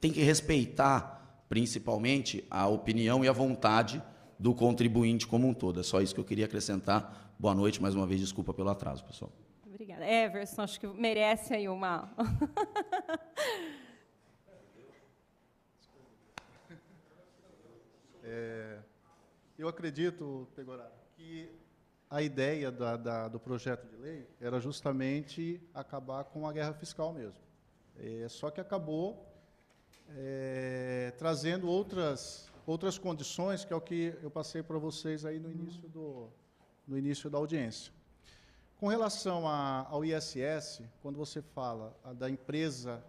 tem que respeitar, principalmente, a opinião e a vontade do contribuinte como um todo. É só isso que eu queria acrescentar. Boa noite, mais uma vez, desculpa pelo atraso, pessoal. Obrigada. Everson, acho que merece aí uma... Eu acredito, Pegoraro, que a ideia do projeto de lei era justamente acabar com a guerra fiscal mesmo. Só que acabou trazendo outras condições, que é o que eu passei para vocês aí no início da audiência. Com relação ao ISS, quando você fala da empresa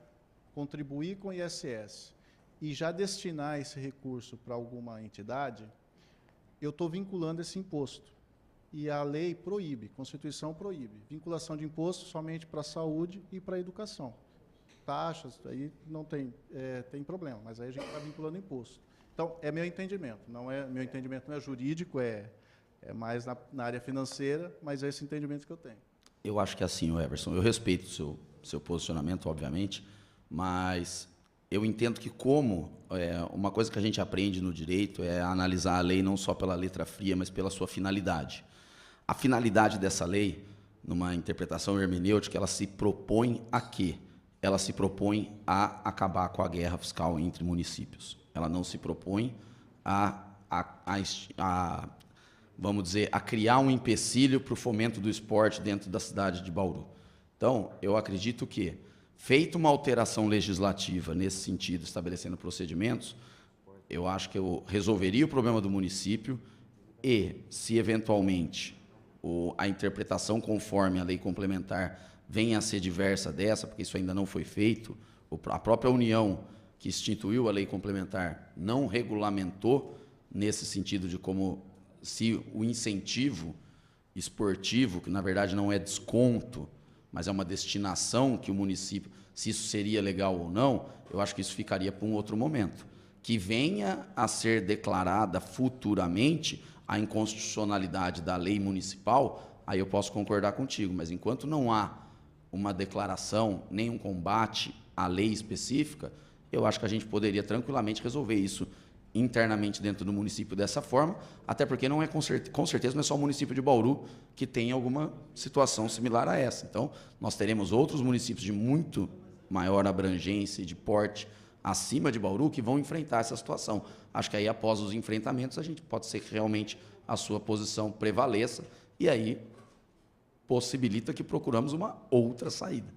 contribuir com o ISS e já destinar esse recurso para alguma entidade, eu estou vinculando esse imposto. E a lei proíbe, a Constituição proíbe, vinculação de imposto somente para a saúde e para a educação. taxas, aí não tem, tem problema, mas aí a gente está vinculando imposto. Então, é meu entendimento, meu entendimento não é jurídico, é mais na área financeira, mas é esse entendimento que eu tenho. Eu acho que é assim, Everson, eu respeito o seu posicionamento, obviamente, mas eu entendo que uma coisa que a gente aprende no direito é analisar a lei não só pela letra fria, mas pela sua finalidade. A finalidade dessa lei, numa interpretação hermenêutica, ela se propõe a quê? Ela se propõe a acabar com a guerra fiscal entre municípios. Ela não se propõe vamos dizer, a criar um empecilho para o fomento do esporte dentro da cidade de Bauru. Então, eu acredito que, feita uma alteração legislativa nesse sentido, estabelecendo procedimentos, eu acho que eu resolveria o problema do município e, se eventualmente a interpretação conforme a lei complementar venha a ser diversa dessa, porque isso ainda não foi feito, a própria União que instituiu a lei complementar não regulamentou nesse sentido de como se o incentivo esportivo, que na verdade não é desconto, mas é uma destinação que o município, se isso seria legal ou não, eu acho que isso ficaria para um outro momento. Que venha a ser declarada futuramente a inconstitucionalidade da lei municipal, aí eu posso concordar contigo, mas enquanto não há uma declaração, nem um combate à lei específica, eu acho que a gente poderia tranquilamente resolver isso internamente dentro do município dessa forma, até porque não é com certeza não é só o município de Bauru que tem alguma situação similar a essa. Então, nós teremos outros municípios de muito maior abrangência e de porte acima de Bauru que vão enfrentar essa situação. Acho que aí, após os enfrentamentos, a gente pode ser que realmente a sua posição prevaleça e aí possibilita que procuramos uma outra saída.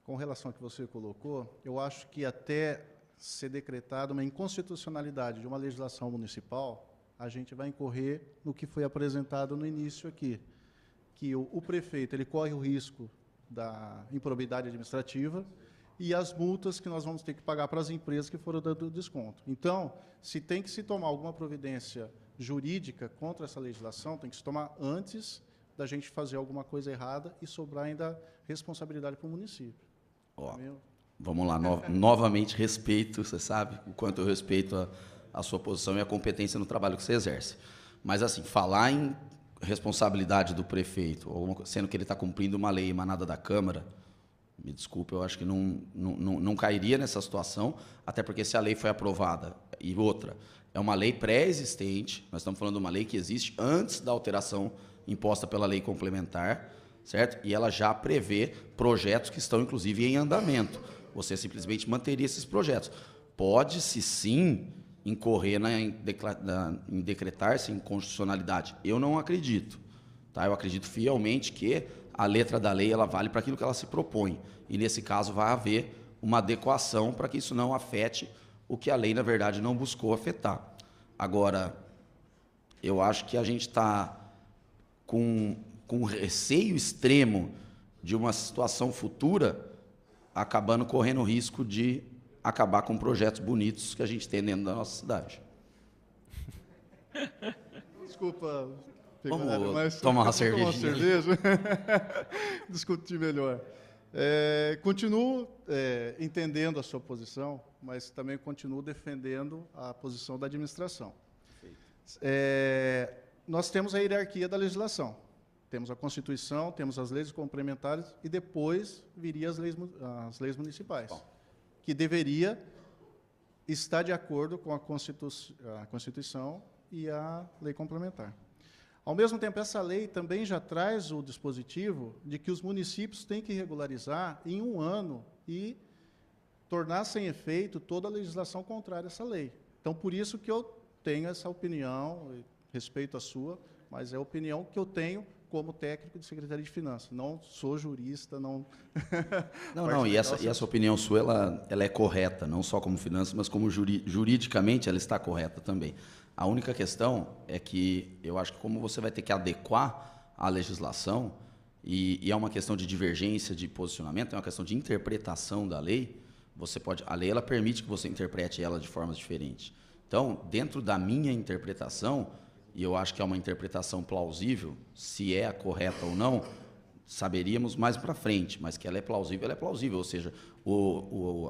Com relação ao que você colocou, eu acho que até ser decretada uma inconstitucionalidade de uma legislação municipal, a gente vai incorrer no que foi apresentado no início aqui, que o prefeito ele corre o risco da improbidade administrativa e as multas que nós vamos ter que pagar para as empresas que foram dando desconto. Então, se tem que se tomar alguma providência jurídica contra essa legislação, tem que se tomar antes da gente fazer alguma coisa errada e sobrar ainda responsabilidade para o município. Vamos lá, novamente respeito, você sabe o quanto eu respeito a sua posição e a competência no trabalho que você exerce. Mas, assim, falar em responsabilidade do prefeito, sendo que ele está cumprindo uma lei emanada da Câmara, me desculpe, eu acho que não cairia nessa situação, até porque se a lei foi aprovada, e outra, é uma lei pré-existente, nós estamos falando de uma lei que existe antes da alteração imposta pela lei complementar, certo? E ela já prevê projetos que estão, inclusive, em andamento. Você simplesmente manteria esses projetos. Pode-se, sim, incorrer em decretar-se inconstitucionalidade. Eu não acredito. Tá? Eu acredito fielmente que a letra da lei ela vale para aquilo que ela se propõe. E, nesse caso, vai haver uma adequação para que isso não afete o que a lei, na verdade, não buscou afetar. Agora, eu acho que a gente está com receio extremo de uma situação futura, acabando correndo o risco de acabar com projetos bonitos que a gente tem dentro da nossa cidade. Desculpa, vamos tomar uma cerveja. Discutir melhor. Continuo entendendo a sua posição, mas também continuo defendendo a posição da administração. Nós temos a hierarquia da legislação. Temos a Constituição, temos as leis complementares e depois viria as leis municipais, que deveria estar de acordo com a Constituição e a lei complementar. Ao mesmo tempo, essa lei também já traz o dispositivo de que os municípios têm que regularizar em 1 ano e tornar sem efeito toda a legislação contrária a essa lei. Então, por isso que eu tenho essa opinião, respeito a sua, mas é a opinião que eu tenho como técnico de Secretaria de Finanças. Não sou jurista, não... Não, e essa opinião sua, ela é correta, não só como finanças, mas como juridicamente ela está correta também. A única questão é que eu acho que como você vai ter que adequar a legislação, e é uma questão de divergência de posicionamento, é uma questão de interpretação da lei, a lei ela permite que você interprete ela de formas diferentes. Então, dentro da minha interpretação, e eu acho que é uma interpretação plausível, se é a correta ou não, Saberíamos mais para frente, mas que ela é plausível. Ou seja,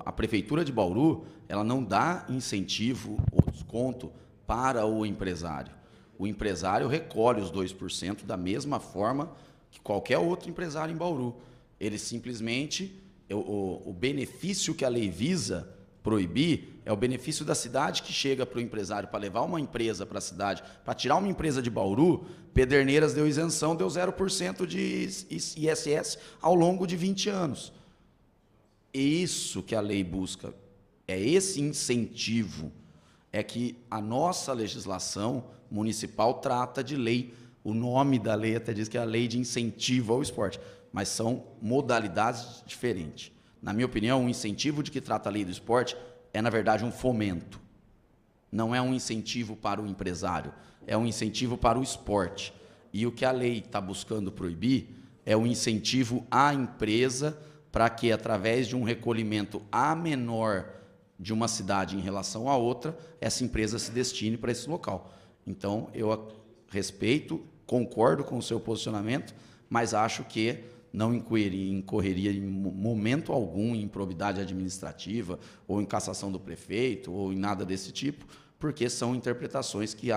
a Prefeitura de Bauru, ela não dá incentivo ou desconto para o empresário. O empresário recolhe os 2% da mesma forma que qualquer outro empresário em Bauru. Ele simplesmente, o benefício que a lei visa proibir é o benefício da cidade que chega para o empresário para levar uma empresa para a cidade, para tirar uma empresa de Bauru. Pederneiras deu isenção, deu 0% de ISS ao longo de 20 anos. Isso que a lei busca, é esse incentivo, é que a nossa legislação municipal trata de lei. O nome da lei até diz que é a lei de incentivo ao esporte, mas são modalidades diferentes. Na minha opinião, o incentivo de que trata a lei do esporte é, na verdade, um fomento. Não é um incentivo para o empresário, é um incentivo para o esporte. E o que a lei está buscando proibir é o incentivo à empresa para que, através de um recolhimento a menor de uma cidade em relação à outra, essa empresa se destine para esse local. Então, eu respeito, concordo com o seu posicionamento, mas acho que não incorreria em momento algum em improbidade administrativa, ou em cassação do prefeito, ou em nada desse tipo, porque são interpretações que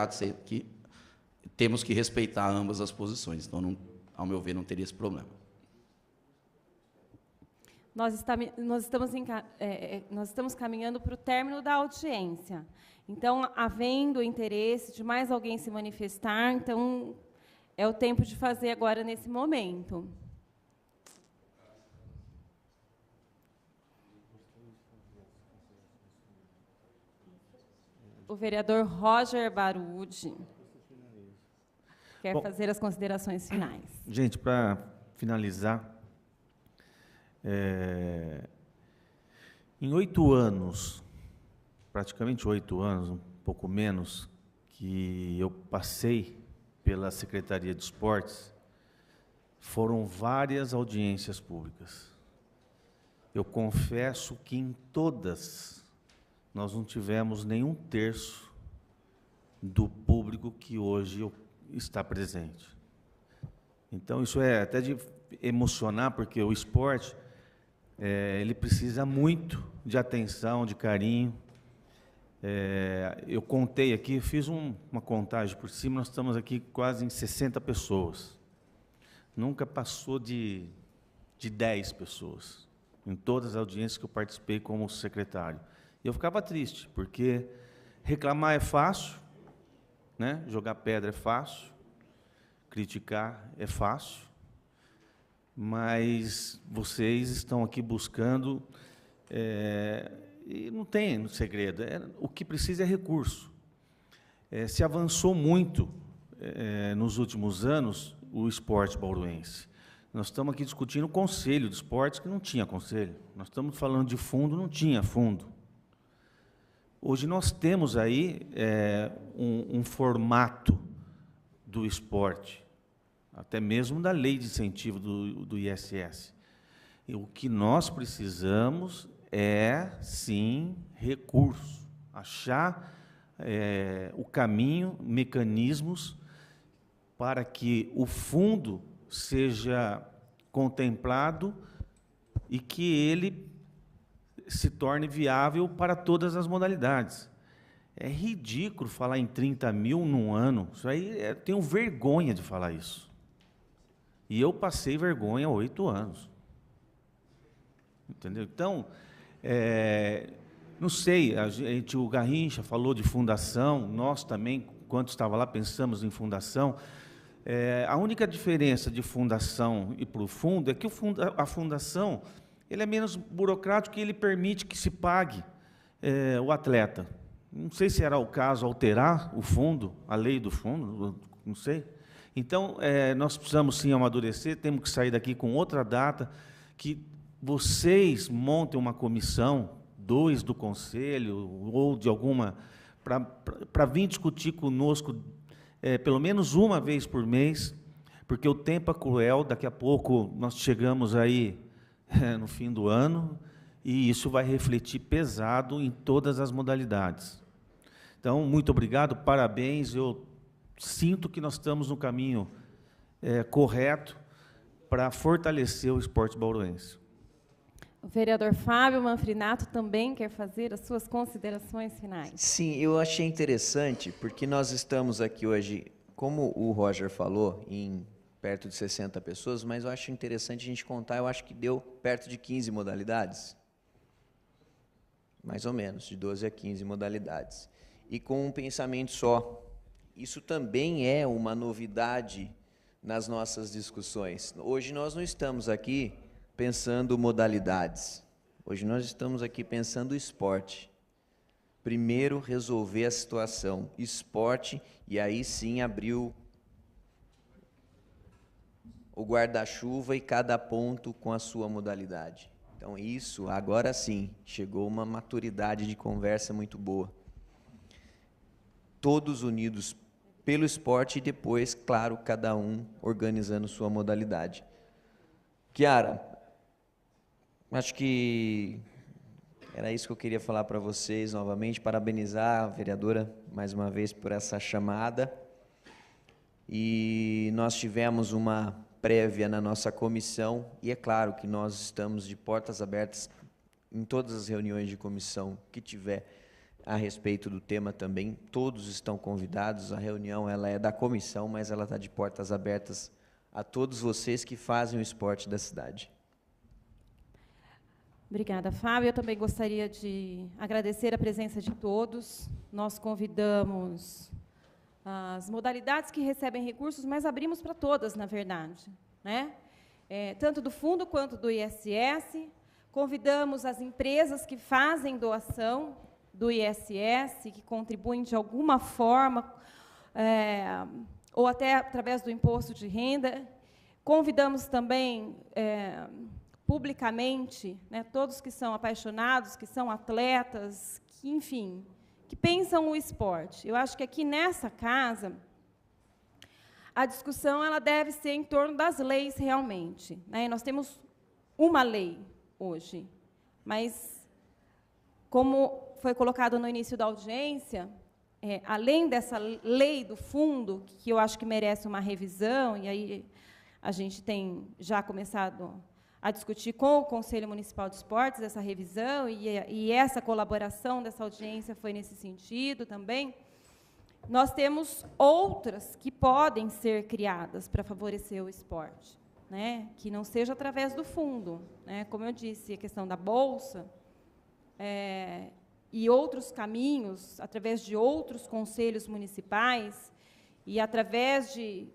temos que respeitar ambas as posições. Então, não, ao meu ver, não teria esse problema. Nós estamos caminhando para o término da audiência. Então, havendo interesse de mais alguém se manifestar, então é o tempo de fazer agora nesse momento. O vereador Roger Barude quer fazer as considerações finais. Gente, para finalizar, em 8 anos, praticamente 8 anos, um pouco menos, que eu passei pela Secretaria de Esportes, foram várias audiências públicas. Eu confesso que em todas nós não tivemos nenhum terço do público que hoje está presente. Então, isso é até de emocionar, porque o esporte, ele precisa muito de atenção, de carinho. Eu contei aqui, fiz uma contagem por cima, nós estamos aqui quase em 60 pessoas. Nunca passou de 10 pessoas, em todas as audiências que eu participei como secretário. E eu ficava triste, porque reclamar é fácil, né? Jogar pedra é fácil, criticar é fácil, mas vocês estão aqui buscando, e não tem segredo, o que precisa é recurso. Se avançou muito nos últimos anos o esporte bauruense. Nós estamos aqui discutindo o conselho de esportes, que não tinha conselho. Nós estamos falando de fundo, não tinha fundo. Hoje nós temos aí um formato do esporte, até mesmo da lei de incentivo do ISS. E o que nós precisamos é, sim, recurso, achar o caminho, mecanismos para que o fundo seja contemplado e que ele se torne viável para todas as modalidades. É ridículo falar em 30 mil num ano. Isso aí, eu tenho vergonha de falar isso. E eu passei vergonha há 8 anos. Entendeu? Então, não sei, o Garrincha falou de fundação, nós também, quando estava lá, pensamos em fundação. A única diferença de fundação e para o fundo é que a fundação ele é menos burocrático e ele permite que se pague o atleta. Não sei se era o caso alterar o fundo, a lei do fundo, não sei. Então, nós precisamos sim amadurecer, temos que sair daqui com outra data, que vocês montem uma comissão, 2 do conselho, ou de alguma, para vir discutir conosco, pelo menos uma vez por mês, porque o tempo é cruel, daqui a pouco nós chegamos aí no fim do ano, e isso vai refletir pesado em todas as modalidades. Então, muito obrigado, parabéns, eu sinto que nós estamos no caminho correto para fortalecer o esporte bauruense. O vereador Fábio Manfrinato também quer fazer as suas considerações finais. Sim, eu achei interessante, porque nós estamos aqui hoje, como o Roger falou, em perto de 60 pessoas, mas eu acho interessante a gente contar, eu acho que deu perto de 15 modalidades. Mais ou menos, de 12 a 15 modalidades. E com um pensamento só. Isso também é uma novidade nas nossas discussões. Hoje nós não estamos aqui pensando modalidades. Hoje nós estamos aqui pensando esporte. Primeiro resolver a situação, esporte, e aí sim abriu o guarda-chuva e cada ponto com a sua modalidade. Então isso, agora sim, chegou uma maturidade de conversa muito boa. Todos unidos pelo esporte e depois, claro, cada um organizando sua modalidade. Chiara, acho que era isso que eu queria falar para vocês novamente, parabenizar a vereadora mais uma vez por essa chamada. E nós tivemos uma prévia na nossa comissão, e é claro que nós estamos de portas abertas em todas as reuniões de comissão que tiver a respeito do tema também, todos estão convidados, a reunião ela é da comissão, mas ela está de portas abertas a todos vocês que fazem o esporte da cidade. Obrigada, Fábio. Eu também gostaria de agradecer a presença de todos. Nós convidamos as modalidades que recebem recursos, mas abrimos para todas, na verdade, né? Tanto do fundo quanto do ISS. Convidamos as empresas que fazem doação do ISS, que contribuem de alguma forma, ou até através do imposto de renda. Convidamos também, publicamente, né, todos que são apaixonados, que são atletas, que, enfim, que pensam o esporte. Eu acho que aqui nessa casa, a discussão ela deve ser em torno das leis realmente, né? E nós temos uma lei hoje, mas, como foi colocado no início da audiência, além dessa lei do fundo, que eu acho que merece uma revisão, e aí a gente tem já começado a discutir com o Conselho Municipal de Esportes essa revisão, e essa colaboração dessa audiência foi nesse sentido também. Nós temos outras que podem ser criadas para favorecer o esporte, né? Que não seja através do fundo, né? Como eu disse, a questão da bolsa, e outros caminhos, através de outros conselhos municipais e através de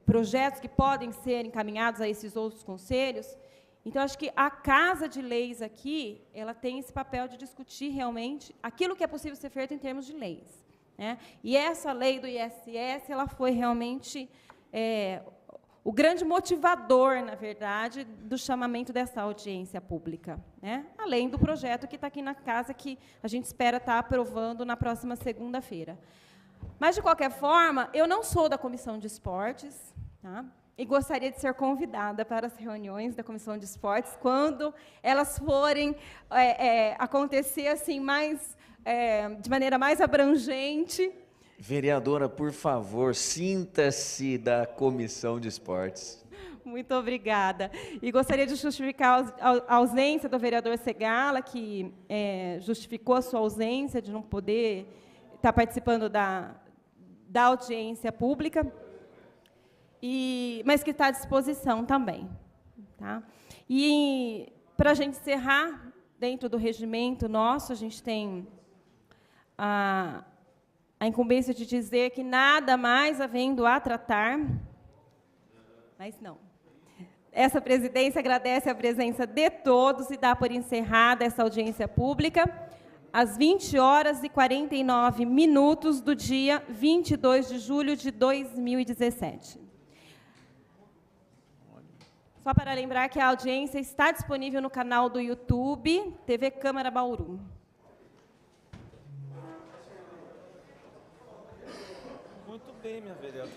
projetos que podem ser encaminhados a esses outros conselhos. Então, acho que a Casa de Leis aqui, ela tem esse papel de discutir realmente aquilo que é possível ser feito em termos de leis, né? E essa lei do ISS, ela foi realmente o grande motivador, na verdade, do chamamento dessa audiência pública, né? Além do projeto que está aqui na casa, que a gente espera estar aprovando na próxima segunda-feira. Mas, de qualquer forma, eu não sou da Comissão de Esportes, tá? E gostaria de ser convidada para as reuniões da Comissão de Esportes, quando elas forem acontecer assim, de maneira mais abrangente. Vereadora, por favor, sinta-se da Comissão de Esportes. Muito obrigada. E gostaria de justificar a ausência do vereador Segala, que justificou a sua ausência de não poder estar participando da audiência pública, mas que está à disposição também. Tá? E, para a gente encerrar, dentro do regimento nosso, a gente tem a incumbência de dizer que nada mais havendo a tratar, mas não. Essa presidência agradece a presença de todos e dá por encerrada essa audiência pública, às 20h49 do dia 22 de julho de 2017. Só para lembrar que a audiência está disponível no canal do YouTube, TV Câmara Bauru. Muito bem, minha vereadora.